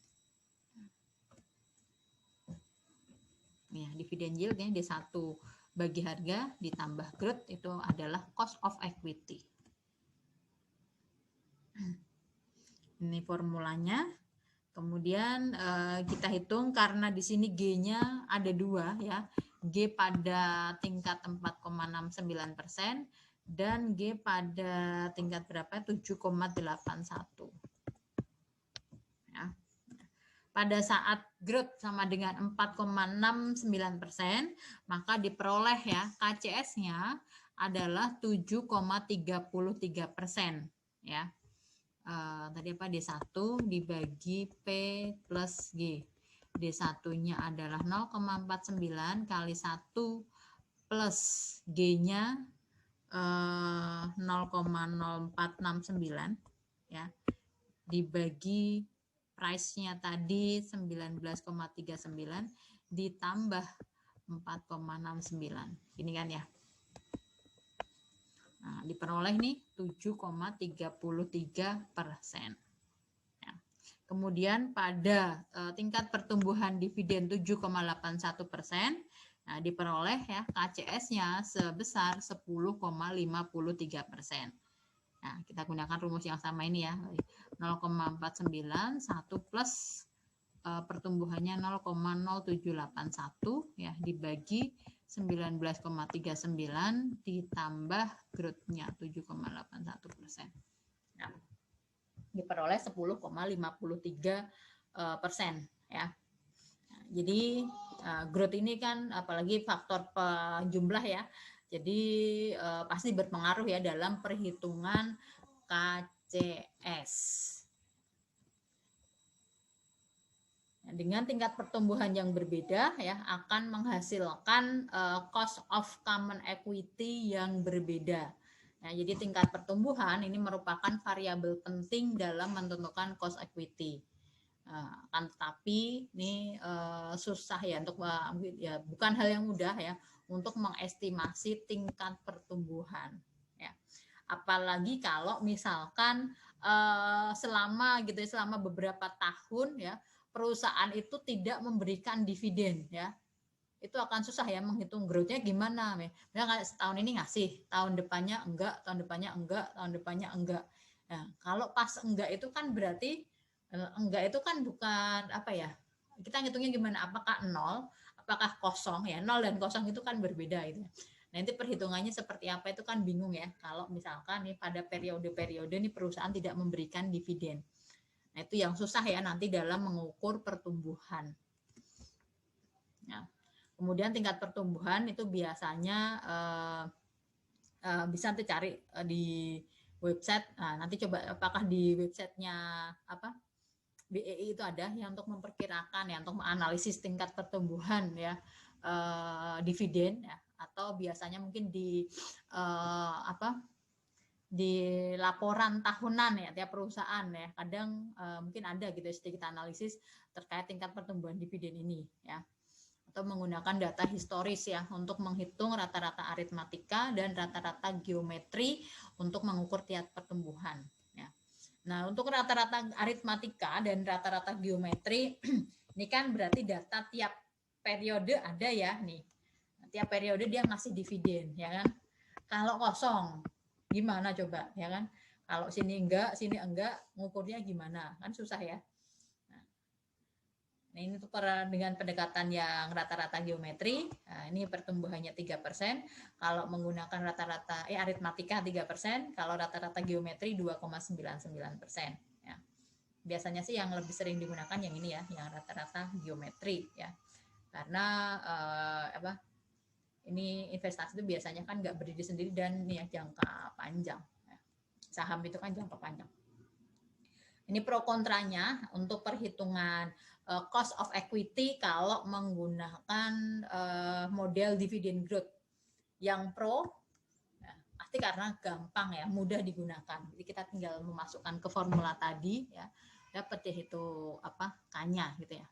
Ya, dividen yieldnya D1 bagi harga ditambah growth itu adalah cost of equity. Ini formulanya. Kemudian kita hitung karena di sini G-nya ada 2 ya. G pada tingkat 4,69% dan G pada tingkat berapa? 7,81. Ya. Pada saat growth sama dengan 4,69%, maka diperoleh ya KCS-nya adalah 7,33% ya. Tadi apa D1 dibagi P plus G. D1-nya adalah 0,49 kali 1 plus G-nya 0,0469 ya. Dibagi price-nya tadi 19,39 ditambah 4,69. Ini kan ya. Nah, diperoleh nih 7,33%. Ya. Kemudian pada tingkat pertumbuhan dividen 7,81%, nah diperoleh ya KCS-nya sebesar 10,53%. Nah, kita gunakan rumus yang sama ini ya. 0,49 1 plus pertumbuhannya 0,0781 ya dibagi 19,39 ditambah growth-nya 7,81%. Nah, diperoleh 10,53% ya. Nah, jadi growth ini kan apalagi faktor jumlah ya. Jadi pasti berpengaruh ya dalam perhitungan KCS. Dengan tingkat pertumbuhan yang berbeda ya akan menghasilkan cost of common equity yang berbeda. Nah, jadi tingkat pertumbuhan ini merupakan variabel penting dalam menentukan cost equity. Kan tetapi ini susah ya untuk ya bukan hal yang mudah ya untuk mengestimasi tingkat pertumbuhan ya. Apalagi kalau misalkan selama beberapa tahun ya perusahaan itu tidak memberikan dividen ya, itu akan susah ya menghitung growth-nya gimana. Misalnya setahun ini ngasih, tahun depannya enggak, tahun depannya enggak, tahun depannya enggak. Nah, kalau pas enggak itu kan berarti enggak itu kan bukan apa ya? Kita ngitungnya gimana? Apakah nol, apakah kosong ya? Nol dan kosong itu kan berbeda gitu. Nanti perhitungannya seperti apa itu kan bingung ya. Kalau misalkan nih pada periode-periode nih perusahaan tidak memberikan dividen. Nah, itu yang susah ya nanti dalam mengukur pertumbuhan. Nah, kemudian tingkat pertumbuhan itu biasanya bisa dicari di website. Nah, nanti coba apakah di websitenya apa BEI itu ada yang untuk memperkirakan ya, untuk menganalisis tingkat pertumbuhan ya dividen ya, atau biasanya mungkin di apa di laporan tahunan ya tiap perusahaan ya, kadang mungkin ada gitu sedikit analisis terkait tingkat pertumbuhan dividen ini ya, atau menggunakan data historis ya untuk menghitung rata-rata aritmatika dan rata-rata geometri untuk mengukur tingkat pertumbuhan ya. Nah, untuk rata-rata aritmatika dan rata-rata geometri ini kan berarti data tiap periode ada ya nih. Tiap periode dia ngasih dividen ya kan. Kalau kosong gimana coba ya kan? Kalau sini enggak, ngukurnya gimana? Kan susah ya. Nah, ini tuh dengan pendekatan yang rata-rata geometri. Nah, ini pertumbuhannya 3%. Kalau menggunakan rata-rata aritmatika 3%, kalau rata-rata geometri 2,99%. Ya. Biasanya sih yang lebih sering digunakan yang ini ya, yang rata-rata geometri ya. Karena ini investasi itu biasanya kan nggak berdiri sendiri dan ya jangka panjang. Saham itu kan jangka panjang. Ini pro kontranya untuk perhitungan cost of equity kalau menggunakan model dividend growth. Yang pro pasti karena gampang ya, mudah digunakan. Jadi kita tinggal memasukkan ke formula tadi ya, dapat ya itu apa K-nya gitu ya.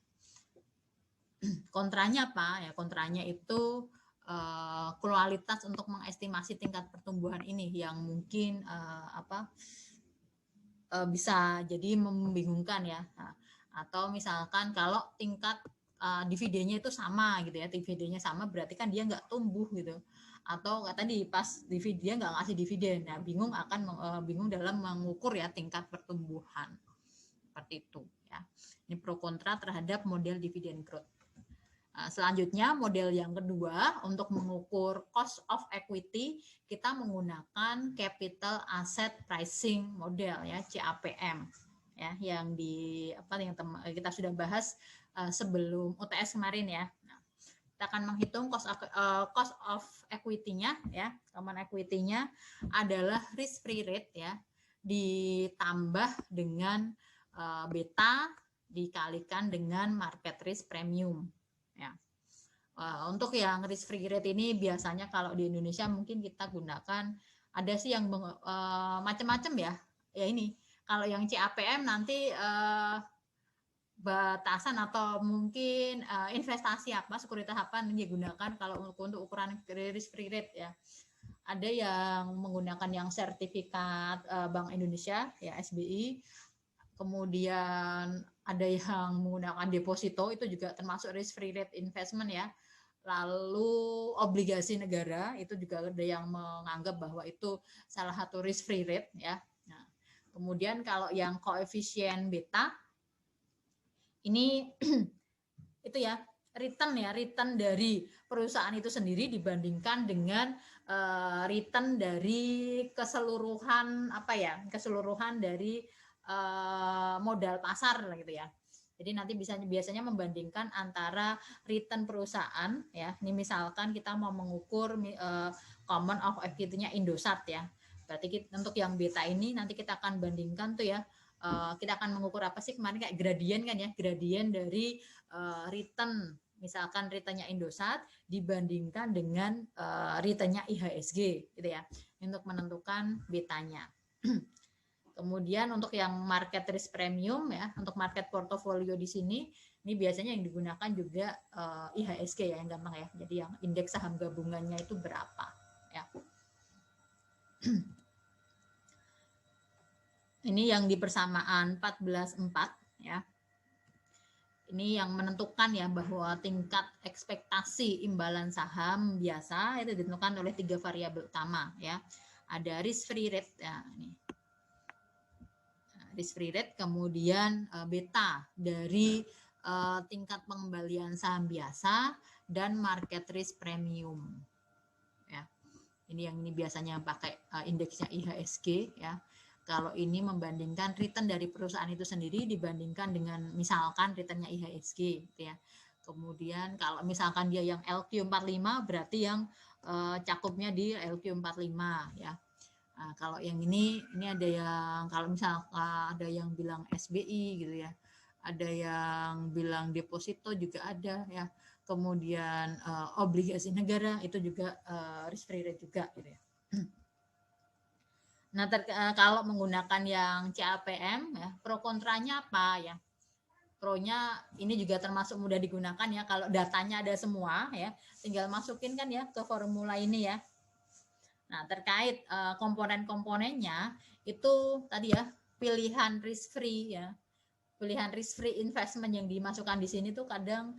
Kontranya apa ya? Kontranya itu kualitas untuk mengestimasi tingkat pertumbuhan ini yang mungkin bisa jadi membingungkan ya. Nah, atau misalkan kalau tingkat dividennya itu sama gitu ya, dividennya sama berarti kan dia nggak tumbuh gitu. Atau tadi pas dividen nggak ngasih dividen, nah bingung dalam mengukur ya tingkat pertumbuhan seperti itu ya. Ini pro kontra terhadap model dividen growth. Selanjutnya model yang kedua untuk mengukur cost of equity kita menggunakan capital asset pricing model ya, CAPM ya, yang kita sudah bahas sebelum UTS kemarin ya. Nah, kita akan menghitung cost of equity-nya ya. Common equity-nya adalah risk free rate ya ditambah dengan beta dikalikan dengan market risk premium. Ya. Untuk yang risk free rate ini biasanya kalau di Indonesia mungkin kita gunakan ada sih yang macam-macam ya. Ya ini kalau yang CAPM nanti batasan atau mungkin investasi apa, sekuritas apa yang digunakan kalau untuk ukuran risk free rate ya. Ada yang menggunakan yang sertifikat Bank Indonesia ya SBI. Kemudian ada yang menggunakan deposito, itu juga termasuk risk free rate investment ya. Lalu obligasi negara itu juga ada yang menganggap bahwa itu salah satu risk free rate ya. Nah, kemudian kalau yang koefisien beta ini itu ya return dari perusahaan itu sendiri dibandingkan dengan return dari keseluruhan dari modal pasar gitu ya. Jadi nanti biasanya membandingkan antara return perusahaan ya. Ini misalkan kita mau mengukur common of equity-nya Indosat ya. Berarti untuk yang beta ini nanti kita akan bandingkan tuh ya. Kita akan mengukur apa sih kemarin kayak gradien kan ya, gradien dari return, misalkan returnnya Indosat dibandingkan dengan returnnya IHSG gitu ya, untuk menentukan betanya. Kemudian untuk yang market risk premium ya, untuk market portfolio di sini ini biasanya yang digunakan juga IHSG ya, yang gampang ya. Jadi yang indeks saham gabungannya itu berapa ya. Ini yang di persamaan 14.4 ya. ini yang menentukan ya bahwa tingkat ekspektasi imbalan saham biasa itu ditentukan oleh 3 variabel utama ya. Ada risk free rate ya, ini. Risk free rate, kemudian beta dari tingkat pengembalian saham biasa dan market risk premium. Ya. Ini yang ini biasanya pakai indeksnya IHSG ya. Kalau ini membandingkan return dari perusahaan itu sendiri dibandingkan dengan misalkan returnnya IHSG gitu ya. Kemudian kalau misalkan dia yang LQ45 berarti yang cakupnya di LQ45 ya. Nah, kalau yang ini ada yang kalau misal ada yang bilang SBI gitu ya. Ada yang bilang deposito juga ada ya. Kemudian obligasi negara itu juga risk free rate juga gitu ya. Nah, kalau menggunakan yang CAPM ya, pro kontranya apa ya? Pro-nya ini juga termasuk mudah digunakan ya, kalau datanya ada semua ya, tinggal masukin kan ya ke formula ini ya. Nah, terkait komponen-komponennya itu tadi ya, pilihan risk free ya. Pilihan risk free investment yang dimasukkan di sini tuh kadang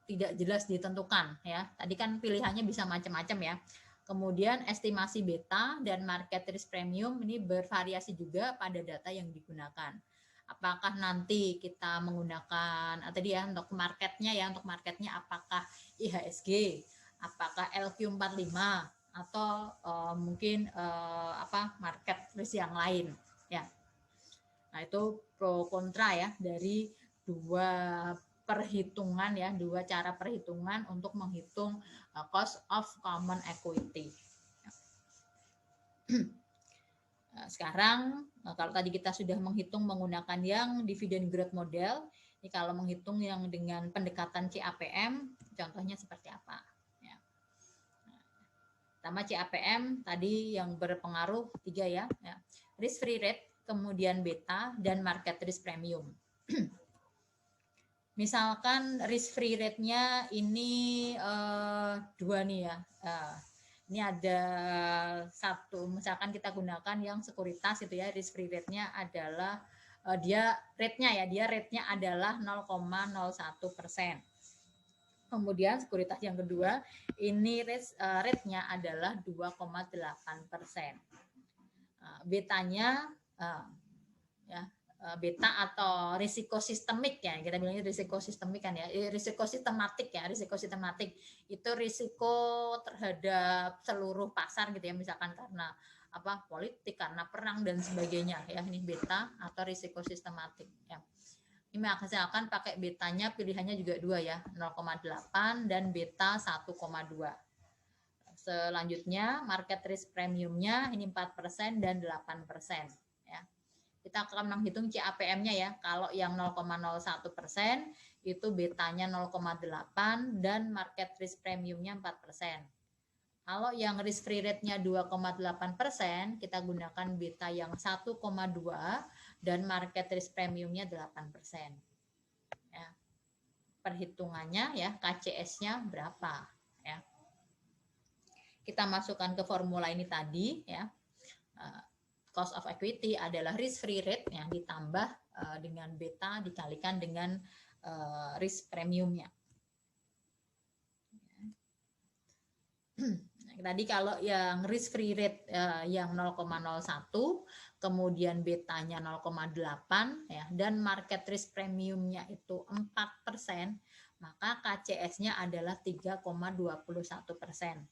tidak jelas ditentukan ya. Tadi kan pilihannya bisa macam-macam ya. Kemudian estimasi beta dan market risk premium ini bervariasi juga pada data yang digunakan. Apakah nanti kita menggunakan tadi ya untuk marketnya apakah IHSG, apakah LQ45 atau mungkin market risk yang lain ya. Nah, itu pro kontra ya dari dua cara perhitungan untuk menghitung cost of common equity. Sekarang kalau tadi kita sudah menghitung menggunakan yang dividend growth model, ini kalau menghitung yang dengan pendekatan CAPM, contohnya seperti apa? Ya. Pertama CAPM tadi yang berpengaruh 3 ya, risk free rate, kemudian beta dan market risk premium. Misalkan risk free rate-nya ini 2 nih ya. Ini ada satu, misalkan kita gunakan yang sekuritas itu ya, risk free rate-nya adalah dia rate-nya adalah 0,01%. Kemudian sekuritas yang kedua ini rate-nya adalah 2,8%. Betanya ya beta atau risiko sistemik ya, kita bilangnya risiko sistemik kan ya, risiko sistematik itu risiko terhadap seluruh pasar gitu ya, misalkan karena politik, karena perang dan sebagainya ya, ini beta atau risiko sistematik ya. Ini misalkan pakai betanya pilihannya juga 2 ya, 0,8 dan beta 1,2. Selanjutnya market risk premiumnya ini 4% dan 8% ya. Kita akan menghitung CAPM-nya ya. Kalau yang 0,01% itu betanya 0,8 dan market risk premiumnya 4%. Kalau yang risk free rate-nya 2,8%, kita gunakan beta yang 1,2 dan market risk premiumnya 8%. Ya. Perhitungannya ya, KCS-nya berapa ya. Kita masukkan ke formula ini tadi ya. Cost of equity adalah risk free rate yang ditambah dengan beta dikalikan dengan risk premiumnya. Tadi kalau yang risk free rate yang 0,01, kemudian betanya 0,8 ya, dan market risk premiumnya itu 4%, maka KCS-nya adalah 3,21%.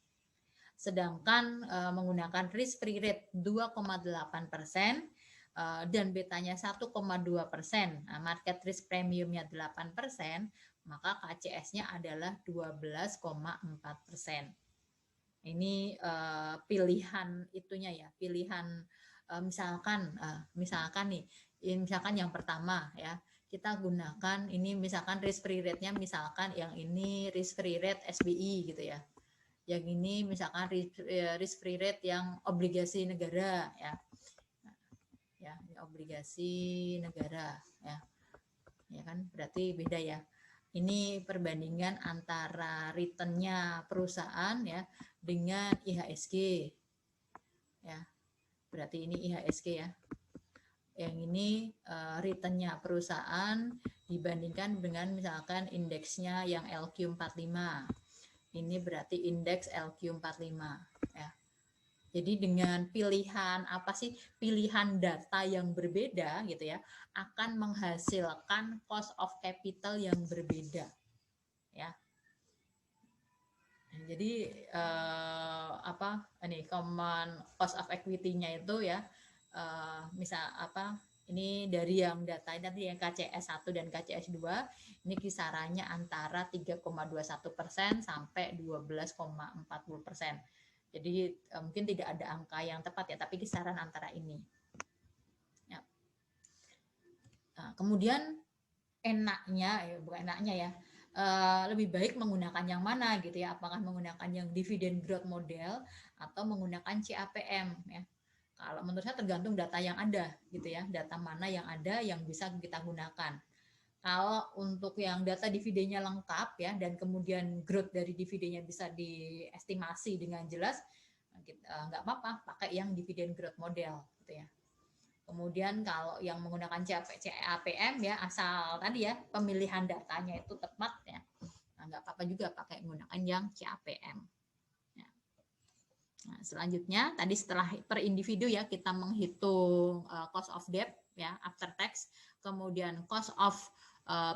Sedangkan menggunakan risk free rate 2,8% dan betanya 1,2%, market risk premiumnya 8%, maka KCS-nya adalah 12,4%. Ini pilihan itunya ya, pilihan misalkan nih, misalkan yang pertama ya, kita gunakan ini misalkan risk free rate-nya misalkan yang ini risk free rate SBI gitu ya. Yang ini misalkan risk free rate yang obligasi negara ya. Ya, obligasi negara ya. Ya kan berarti beda ya. Ini perbandingan antara return-nya perusahaan ya dengan IHSG. Ya. Berarti ini IHSG ya. Yang ini return-nya perusahaan dibandingkan dengan misalkan indeksnya yang LQ45. Ini berarti indeks LQ45 ya. Jadi dengan pilihan apa sih, pilihan data yang berbeda gitu ya, akan menghasilkan cost of capital yang berbeda ya. Jadi apa ini common cost of equity-nya itu ya, misal apa, ini dari yang data nanti yang KCS 1 dan KCS 2 ini kisarannya antara 3,21% sampai 12,40%. Jadi mungkin tidak ada angka yang tepat ya, tapi kisaran antara ini. Ya. Nah, kemudian enaknya, ya bukan enaknya ya, lebih baik menggunakan yang mana gitu ya? Apakah menggunakan yang dividend growth model atau menggunakan CAPM ya? Kalau menurut saya tergantung data yang ada gitu ya, data mana yang ada yang bisa kita gunakan. Kalau untuk yang data dividennya lengkap ya, dan kemudian growth dari dividennya bisa diestimasi dengan jelas, nggak apa-apa pakai yang dividend growth model gitu ya. Kemudian kalau yang menggunakan CAPM ya, asal tadi ya pemilihan datanya itu tepat ya, nah, nggak apa-apa juga pakai menggunakan yang CAPM. Ya. Nah, selanjutnya tadi setelah per individu ya kita menghitung cost of debt ya after tax, kemudian cost of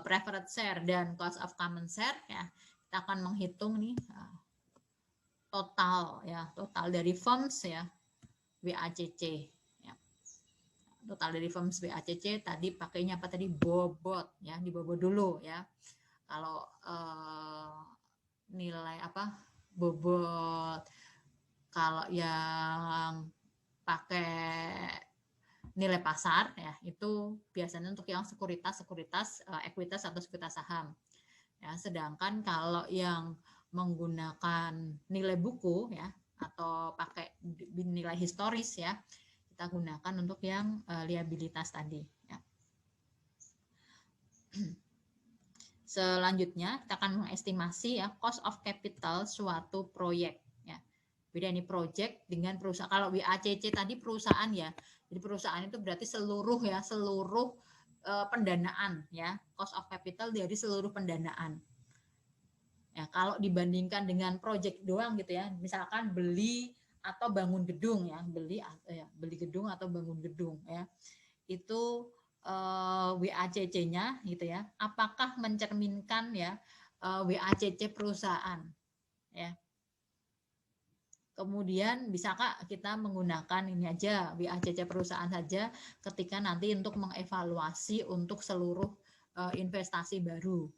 preferred share dan cost of common share ya, kita akan menghitung nih total ya, total dari firms ya WACC ya. Total dari firms WACC tadi pakainya apa tadi, bobot ya, dibobot dulu ya. Kalau nilai apa bobot, kalau yang pakai nilai pasar ya itu biasanya untuk yang sekuritas ekuitas atau sekuritas saham ya. Sedangkan kalau yang menggunakan nilai buku ya atau pakai nilai historis ya, kita gunakan untuk yang liabilitas tadi ya. Selanjutnya kita akan mengestimasi ya cost of capital suatu proyek ya. Beda ini project dengan perusahaan. Kalau WACC tadi perusahaan ya. Jadi perusahaan itu berarti seluruh ya, seluruh pendanaan ya, cost of capital dari seluruh pendanaan. Ya, kalau dibandingkan dengan project doang gitu ya, misalkan beli atau bangun gedung ya, beli gedung atau bangun gedung ya. Itu WACC-nya gitu ya. Apakah mencerminkan ya WACC perusahaan ya. Kemudian bisakah kita menggunakan ini aja WACC perusahaan saja ketika nanti untuk mengevaluasi untuk seluruh investasi baru.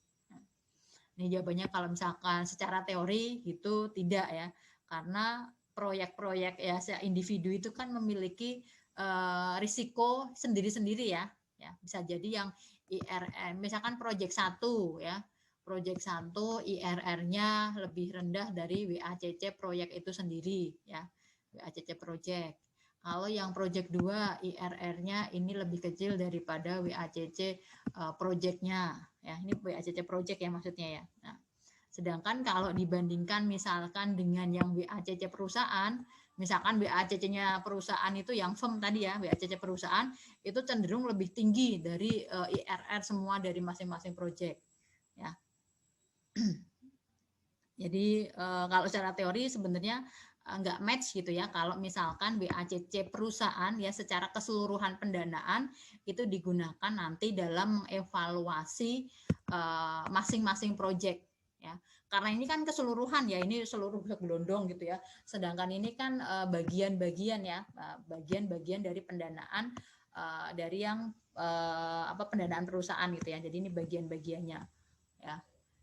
Ini jawabannya kalau misalkan secara teori gitu tidak ya, karena proyek-proyek ya individu itu kan memiliki risiko sendiri-sendiri ya. Ya, bisa jadi yang IRR misalkan proyek 1 ya. Proyek 1 IRR-nya lebih rendah dari WACC proyek itu sendiri ya. WACC proyek. Kalau yang proyek 2 IRR-nya ini lebih kecil daripada WACC proyeknya ya. Ini WACC proyek ya maksudnya ya. Nah, sedangkan kalau dibandingkan misalkan dengan yang WACC perusahaan, misalkan WACC-nya perusahaan itu yang firm tadi ya, WACC perusahaan itu cenderung lebih tinggi dari IRR semua dari masing-masing proyek ya. Jadi kalau secara teori sebenarnya nggak match gitu ya kalau misalkan WACC perusahaan ya secara keseluruhan pendanaan itu digunakan nanti dalam mengevaluasi masing-masing proyek ya, karena ini kan keseluruhan ya, ini seluruh gelondong gitu ya, sedangkan ini kan bagian-bagian ya, bagian-bagian dari pendanaan dari yang pendanaan perusahaan gitu ya, jadi ini bagian-bagiannya ya.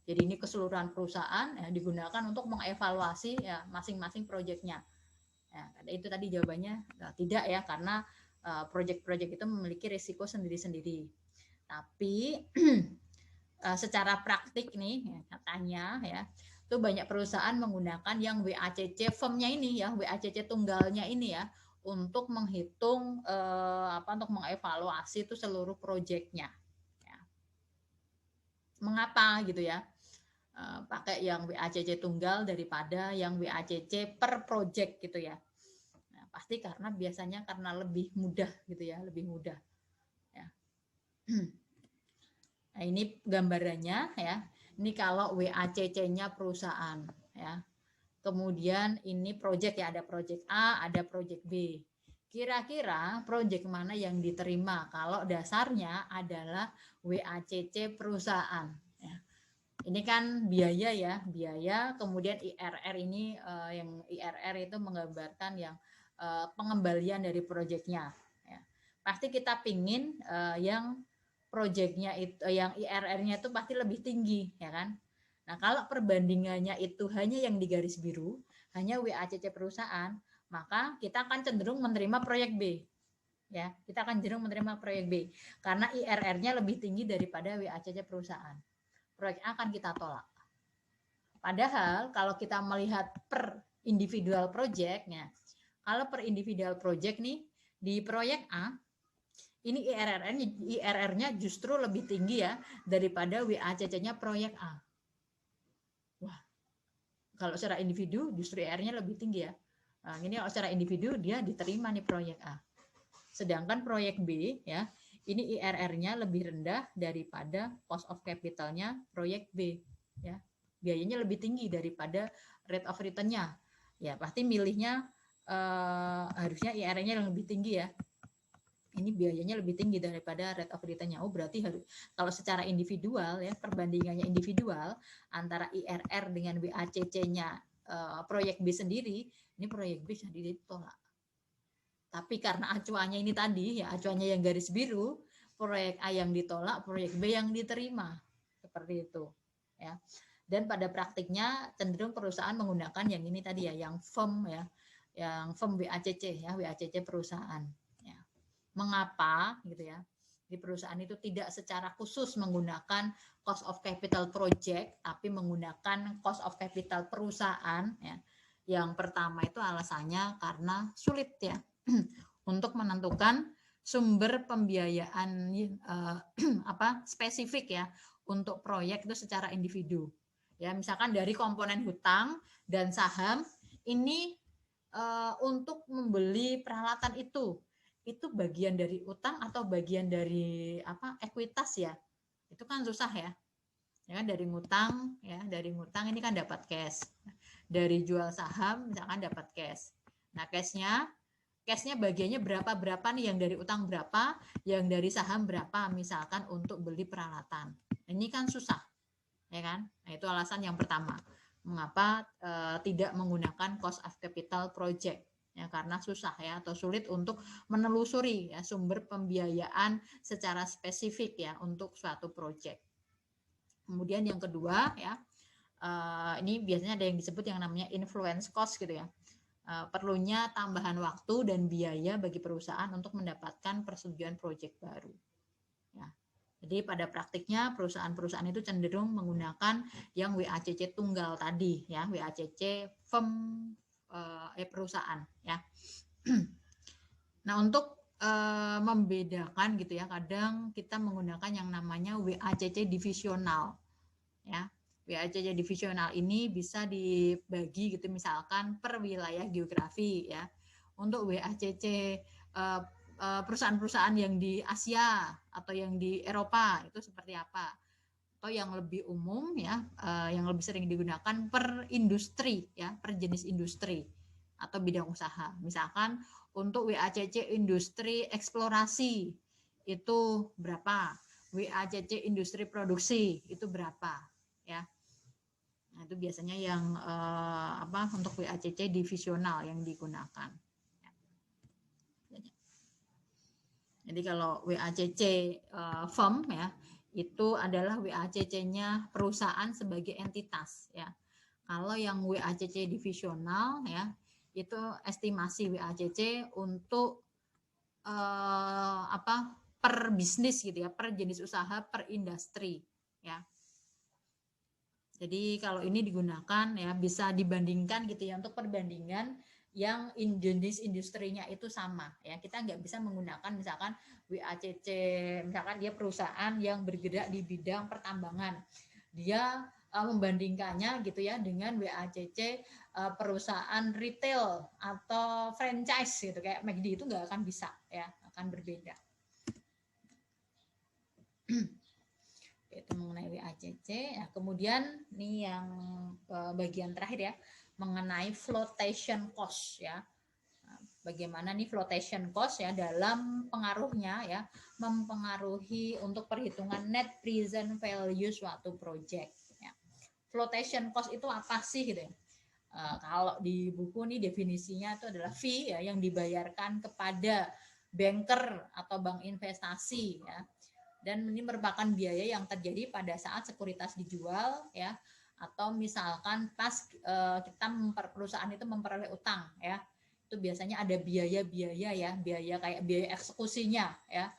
Jadi ini keseluruhan perusahaan ya, digunakan untuk mengevaluasi ya masing-masing proyeknya. Ya, itu tadi jawabannya tidak ya, karena proyek-proyek itu memiliki risiko sendiri-sendiri. Tapi secara praktik nih ya, katanya ya, itu banyak perusahaan menggunakan yang WACC firmnya ini ya, WACC tunggalnya ini ya, untuk menghitung untuk mengevaluasi itu seluruh proyeknya. Ya. Mengapa gitu ya? Pakai yang WACC tunggal daripada yang WACC per project gitu ya. Nah, pasti karena biasanya karena lebih mudah gitu ya, lebih mudah. Ya. Nah, ini gambarannya ya. Ini kalau WACC-nya perusahaan ya. Kemudian ini project ya, ada project A, ada project B. Kira-kira project mana yang diterima kalau dasarnya adalah WACC perusahaan ya. Ini kan biaya ya, biaya, kemudian IRR ini yang IRR itu menggambarkan yang pengembalian dari proyeknya. Ya. Pasti kita pingin yang proyeknya itu, yang IRR-nya itu pasti lebih tinggi, ya kan? Nah, kalau perbandingannya itu hanya yang di garis biru, hanya WACC perusahaan, maka kita akan cenderung menerima proyek B. Ya, kita akan cenderung menerima proyek B karena IRR-nya lebih tinggi daripada WACC perusahaan. Proyek A akan kita tolak. Padahal kalau kita melihat per individual project-nya, kalau per individual project nih di proyek A ini IRR-nya justru lebih tinggi ya daripada WACC-nya proyek A. Wah, kalau secara individu justru IRR-nya lebih tinggi ya. Nah, ini kalau secara individu dia diterima nih proyek A. Sedangkan proyek B ya, ini IRR-nya lebih rendah daripada cost of capital-nya proyek B ya. Biayanya lebih tinggi daripada rate of return-nya. Ya, pasti milihnya harusnya IRR-nya lebih tinggi ya. Ini biayanya lebih tinggi daripada rate of return-nya. Oh, berarti harus kalau secara individual ya, perbandingannya individual antara IRR dengan WACC-nya proyek B sendiri, ini proyek B sendiri ditolak. Tapi karena acuannya ini tadi ya, acuannya yang garis biru, proyek A yang ditolak, proyek B yang diterima. Seperti itu ya. Dan pada praktiknya cenderung perusahaan menggunakan yang ini tadi ya, yang firm ya, yang firm WACC ya, WACC perusahaan. Mengapa gitu ya, di perusahaan itu tidak secara khusus menggunakan cost of capital project tapi menggunakan cost of capital perusahaan ya. Yang pertama itu alasannya karena sulit ya untuk menentukan sumber pembiayaan spesifik ya untuk proyek itu secara individu. Ya, misalkan dari komponen hutang dan saham ini untuk membeli peralatan itu bagian dari utang atau bagian dari ekuitas ya, itu kan susah ya kan, dari ngutang ya, dari ngutang ini kan dapat cash, dari jual saham misalkan dapat cash. Nah, cashnya bagiannya berapa nih, yang dari utang berapa, yang dari saham berapa misalkan untuk beli peralatan, ini kan susah ya kan. Nah, itu alasan yang pertama mengapa tidak menggunakan cost of capital project ya, karena susah ya atau sulit untuk menelusuri ya sumber pembiayaan secara spesifik ya untuk suatu project. Kemudian yang kedua ya, ini biasanya ada yang disebut yang namanya influence cost gitu ya. Perlunya tambahan waktu dan biaya bagi perusahaan untuk mendapatkan persetujuan project baru. Ya. Jadi pada praktiknya perusahaan-perusahaan itu cenderung menggunakan yang WACC tunggal tadi ya, WACC firm perusahaan ya. Nah, untuk membedakan gitu ya, kadang kita menggunakan yang namanya WACC divisional ya. WACC divisional ini bisa dibagi gitu misalkan per wilayah geografi ya. Untuk WACC perusahaan-perusahaan yang di Asia atau yang di Eropa itu seperti apa, atau yang lebih umum ya, yang lebih sering digunakan per industri ya, per jenis industri atau bidang usaha. Misalkan untuk WACC industri eksplorasi itu berapa, WACC industri produksi itu berapa ya. Nah, itu biasanya yang untuk WACC divisional yang digunakan. Jadi kalau WACC firm ya, itu adalah WACC-nya perusahaan sebagai entitas ya. Kalau yang WACC divisional ya, itu estimasi WACC untuk per bisnis gitu ya, per jenis usaha, per industri ya. Jadi kalau ini digunakan ya bisa dibandingkan gitu ya, untuk perbandingan yang jenis industrinya itu sama ya. Kita nggak bisa menggunakan misalkan WACC, misalkan dia perusahaan yang bergerak di bidang pertambangan, dia membandingkannya gitu ya dengan WACC perusahaan retail atau franchise gitu kayak McD, itu nggak akan bisa ya, akan berbeda. Itu mengenai WACC. Ya, kemudian nih yang bagian terakhir ya, mengenai flotation cost ya. Bagaimana nih flotation cost ya dalam pengaruhnya ya, mempengaruhi untuk perhitungan net present value suatu project ya. Flotation cost itu apa sih gitu ya? Kalau di buku nih definisinya itu adalah fee ya yang dibayarkan kepada banker atau bank investasi ya, dan ini merupakan biaya yang terjadi pada saat sekuritas dijual ya, atau misalkan pas kita perusahaan itu memperoleh utang ya, itu biasanya ada biaya-biaya ya, biaya kayak biaya eksekusinya ya.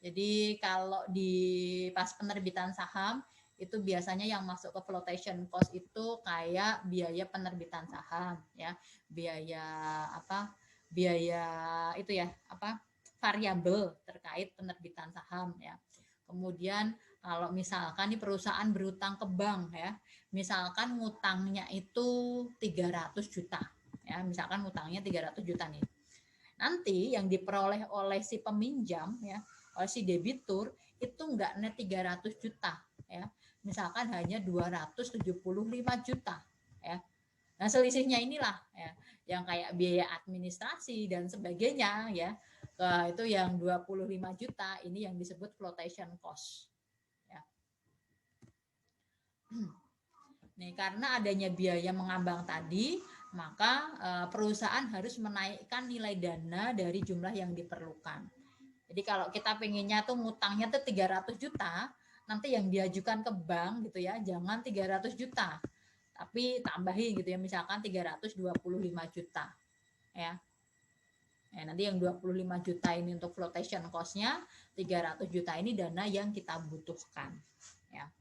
Jadi kalau di pas penerbitan saham itu biasanya yang masuk ke flotation cost itu kayak biaya penerbitan saham ya, biaya apa, biaya itu ya apa, variabel terkait penerbitan saham ya. Kemudian kalau misalkan nih perusahaan berutang ke bank ya, misalkan ngutangnya itu 300 juta ya, misalkan ngutangnya 300 juta nih, nanti yang diperoleh oleh si peminjam ya, oleh si debitur itu enggak net 300 juta ya, misalkan hanya 275 juta ya. Nah selisihnya inilah ya, yang kayak biaya administrasi dan sebagainya ya, itu yang 25 juta ini yang disebut flotation cost ya. Nih, karena adanya biaya mengambang tadi, maka perusahaan harus menaikkan nilai dana dari jumlah yang diperlukan. Jadi kalau kita pengennya tuh ngutangnya tuh 300 juta, nanti yang diajukan ke bank gitu ya, jangan 300 juta. Tapi tambahin gitu ya, misalkan 325 juta. Ya. Ya, nanti yang 25 juta ini untuk flotation cost-nya, 300 juta ini dana yang kita butuhkan. Ya.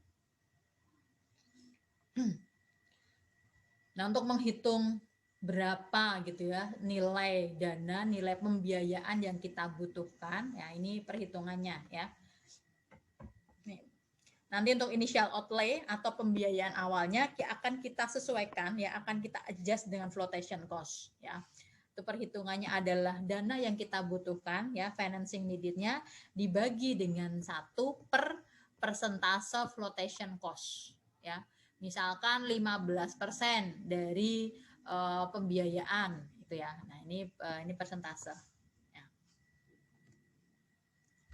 Nah, untuk menghitung berapa gitu ya nilai dana, nilai pembiayaan yang kita butuhkan, ya ini perhitungannya ya. Nih. Nanti untuk initial outlay atau pembiayaan awalnya akan kita sesuaikan ya, akan kita adjust dengan flotation cost ya. Itu perhitungannya adalah dana yang kita butuhkan ya, financing needed-nya dibagi dengan 1 per persentase flotation cost ya. Misalkan 15% dari pembiayaan itu ya. Nah, ini persentase. Ya.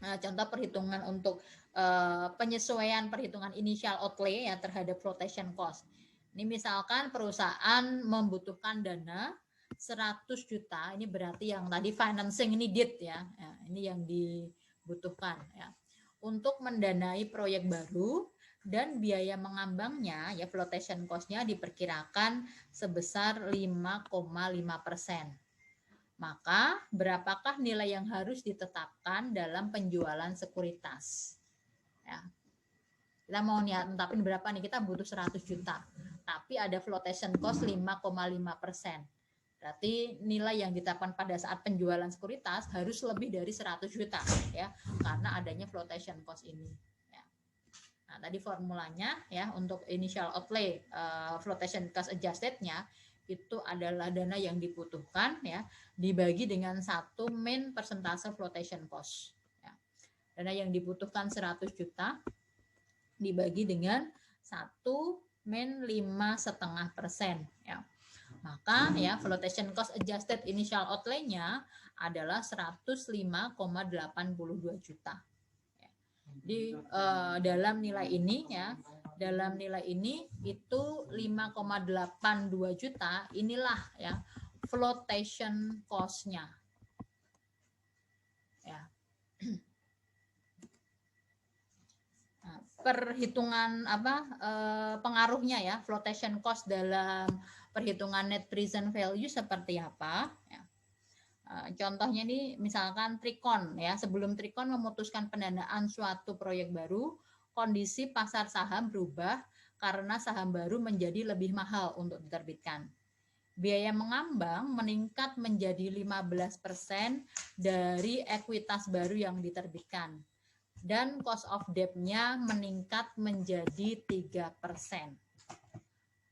Nah, contoh perhitungan untuk penyesuaian perhitungan initial outlay ya terhadap flotation cost. Ini misalkan perusahaan membutuhkan dana 100 juta, ini berarti yang tadi financing needed ya, ini yang dibutuhkan ya, untuk mendanai proyek baru, dan biaya mengambangnya ya flotation cost-nya diperkirakan sebesar 5,5%. Maka berapakah nilai yang harus ditetapkan dalam penjualan sekuritas? Ya. Kita mau tetapin berapa nih? Kita butuh 100 juta. Tapi ada flotation cost 5,5%. Berarti nilai yang ditetapkan pada saat penjualan sekuritas harus lebih dari 100 juta ya, karena adanya flotation cost ini. Ya. Nah, tadi formulanya ya untuk initial outlay flotation cost adjusted-nya itu adalah dana yang dibutuhkan ya dibagi dengan 1 min persentase flotation cost ya. Dana yang dibutuhkan 100 juta dibagi dengan 1 min 5,5% ya. Maka ya flotation cost adjusted initial outlay-nya adalah 105,82 juta. Di dalam nilai ini ya, dalam nilai ini itu 5,82 juta inilah ya flotation cost-nya ya. Nah, perhitungan pengaruhnya ya flotation cost dalam perhitungan net present value seperti apa ya. Contohnya nih misalkan Trikon ya, sebelum Trikon memutuskan pendanaan suatu proyek baru, kondisi pasar saham berubah karena saham baru menjadi lebih mahal untuk diterbitkan. Biaya mengambang meningkat menjadi 15% dari ekuitas baru yang diterbitkan. Dan cost of debt-nya meningkat menjadi 3%.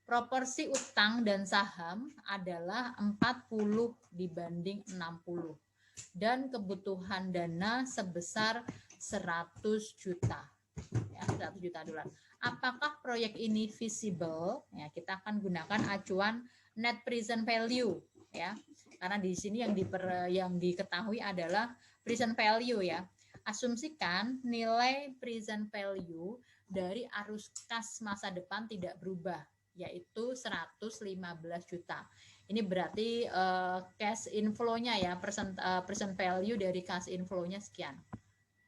Proporsi utang dan saham adalah 40 dibanding 60. Dan kebutuhan dana sebesar 100 juta. ya, 100 juta dolar. Apakah proyek ini visible? Ya, kita akan gunakan acuan net present value, ya. Karena di sini yang diketahui adalah present value, ya. Asumsikan nilai present value dari arus kas masa depan tidak berubah, yaitu 115 juta. Ini berarti cash inflow-nya ya, present value dari cash inflow-nya sekian.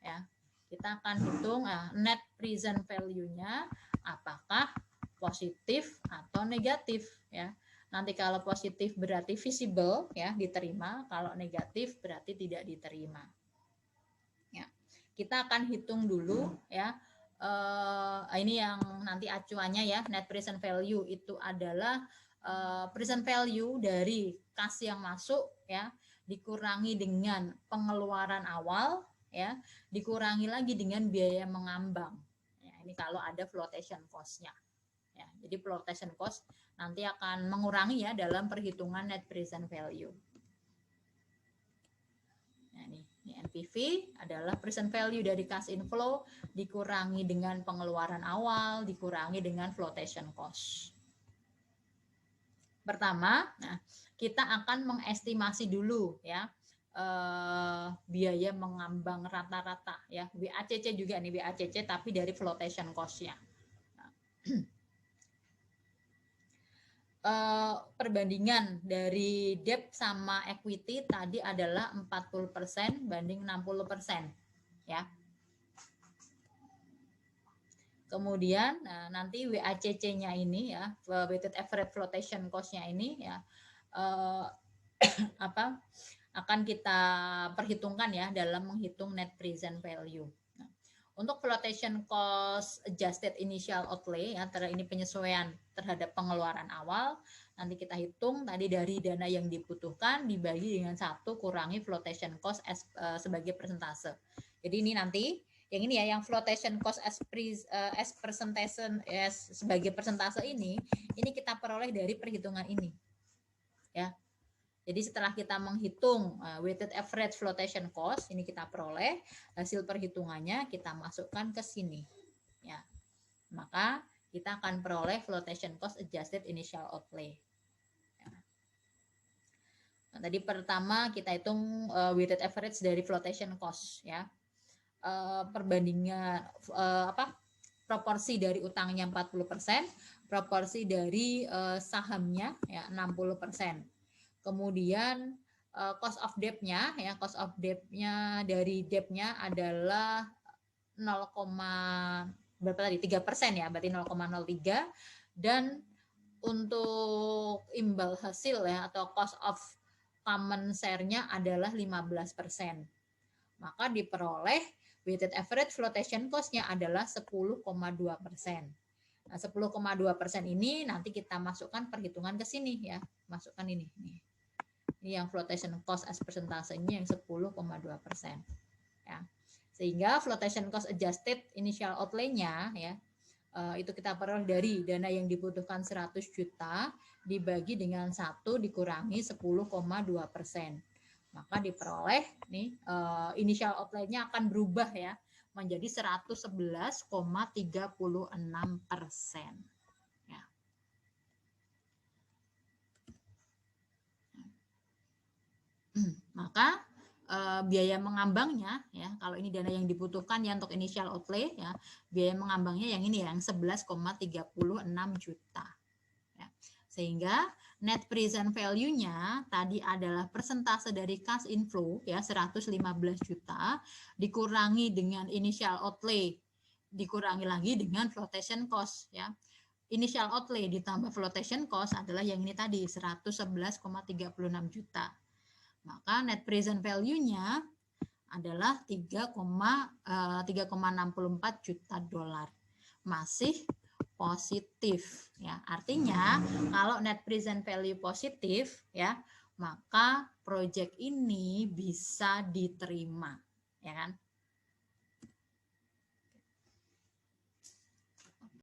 Ya. Kita akan hitung net present value-nya apakah positif atau negatif, ya. Nanti kalau positif berarti visible, ya, diterima, kalau negatif berarti tidak diterima. Ya. Kita akan hitung dulu, ya. Ini yang nanti acuannya ya, net present value itu adalah present value dari kas yang masuk, ya, dikurangi dengan pengeluaran awal, ya, dikurangi lagi dengan biaya mengambang. Ya, ini kalau ada flotation cost-nya. Ya, jadi flotation cost nanti akan mengurangi ya dalam perhitungan net present value. Nah, ini NPV adalah present value dari cash inflow dikurangi dengan pengeluaran awal, dikurangi dengan flotation cost. Pertama, nah, kita akan mengestimasi dulu ya biaya mengambang rata-rata ya, WACC juga nih, WACC tapi dari flotation cost-nya. Nah, perbandingan dari debt sama equity tadi adalah 40% banding 60% ya. Kemudian nanti WACC-nya ini ya, weighted average flotation cost-nya ini ya akan kita perhitungkan ya dalam menghitung net present value. Nah, untuk flotation cost adjusted initial outlay ya, ini penyesuaian terhadap pengeluaran awal, nanti kita hitung tadi dari dana yang dibutuhkan dibagi dengan 1 kurangi flotation cost sebagai persentase. Jadi ini nanti yang ini ya, yang flotation cost as percentage sebagai persentase ini kita peroleh dari perhitungan ini ya. Jadi setelah kita menghitung weighted average flotation cost, ini kita peroleh hasil perhitungannya, kita masukkan ke sini. Ya. Maka kita akan peroleh flotation cost adjusted initial outlay. Ya. Nah, tadi pertama kita hitung weighted average dari flotation cost ya. Perbandingan proporsi dari utangnya 40%, proporsi dari sahamnya ya 60%. Kemudian cost of debt-nya ya, cost of debt-nya dari debt-nya adalah 3% ya, berarti 0,03, dan untuk imbal hasil ya atau cost of common share-nya adalah 15%. Maka diperoleh weighted average flotation cost-nya adalah 10,2%. Nah, 10,2% ini nanti kita masukkan perhitungan ke sini ya, masukkan ini nih. Ini yang flotation cost as persentasenya yang 10,2% ya. Sehingga flotation cost adjusted initial outlay-nya ya itu kita peroleh dari dana yang dibutuhkan 100 juta dibagi dengan 1 dikurangi 10,2%. Maka diperoleh nih initial outlay-nya akan berubah ya menjadi 111,36%. Maka biaya mengambangnya ya, kalau ini dana yang dibutuhkan ya untuk initial outlay ya, biaya mengambangnya yang ini yang 11,36 juta ya. Sehingga net present value-nya tadi adalah persentase dari cash inflow ya 115 juta dikurangi dengan initial outlay dikurangi lagi dengan flotation cost ya. Initial outlay ditambah flotation cost adalah yang ini tadi 111,36 juta. Maka net present value-nya adalah 3,64 juta dolar. Masih positif ya. Artinya kalau net present value positif ya, maka proyek ini bisa diterima ya kan?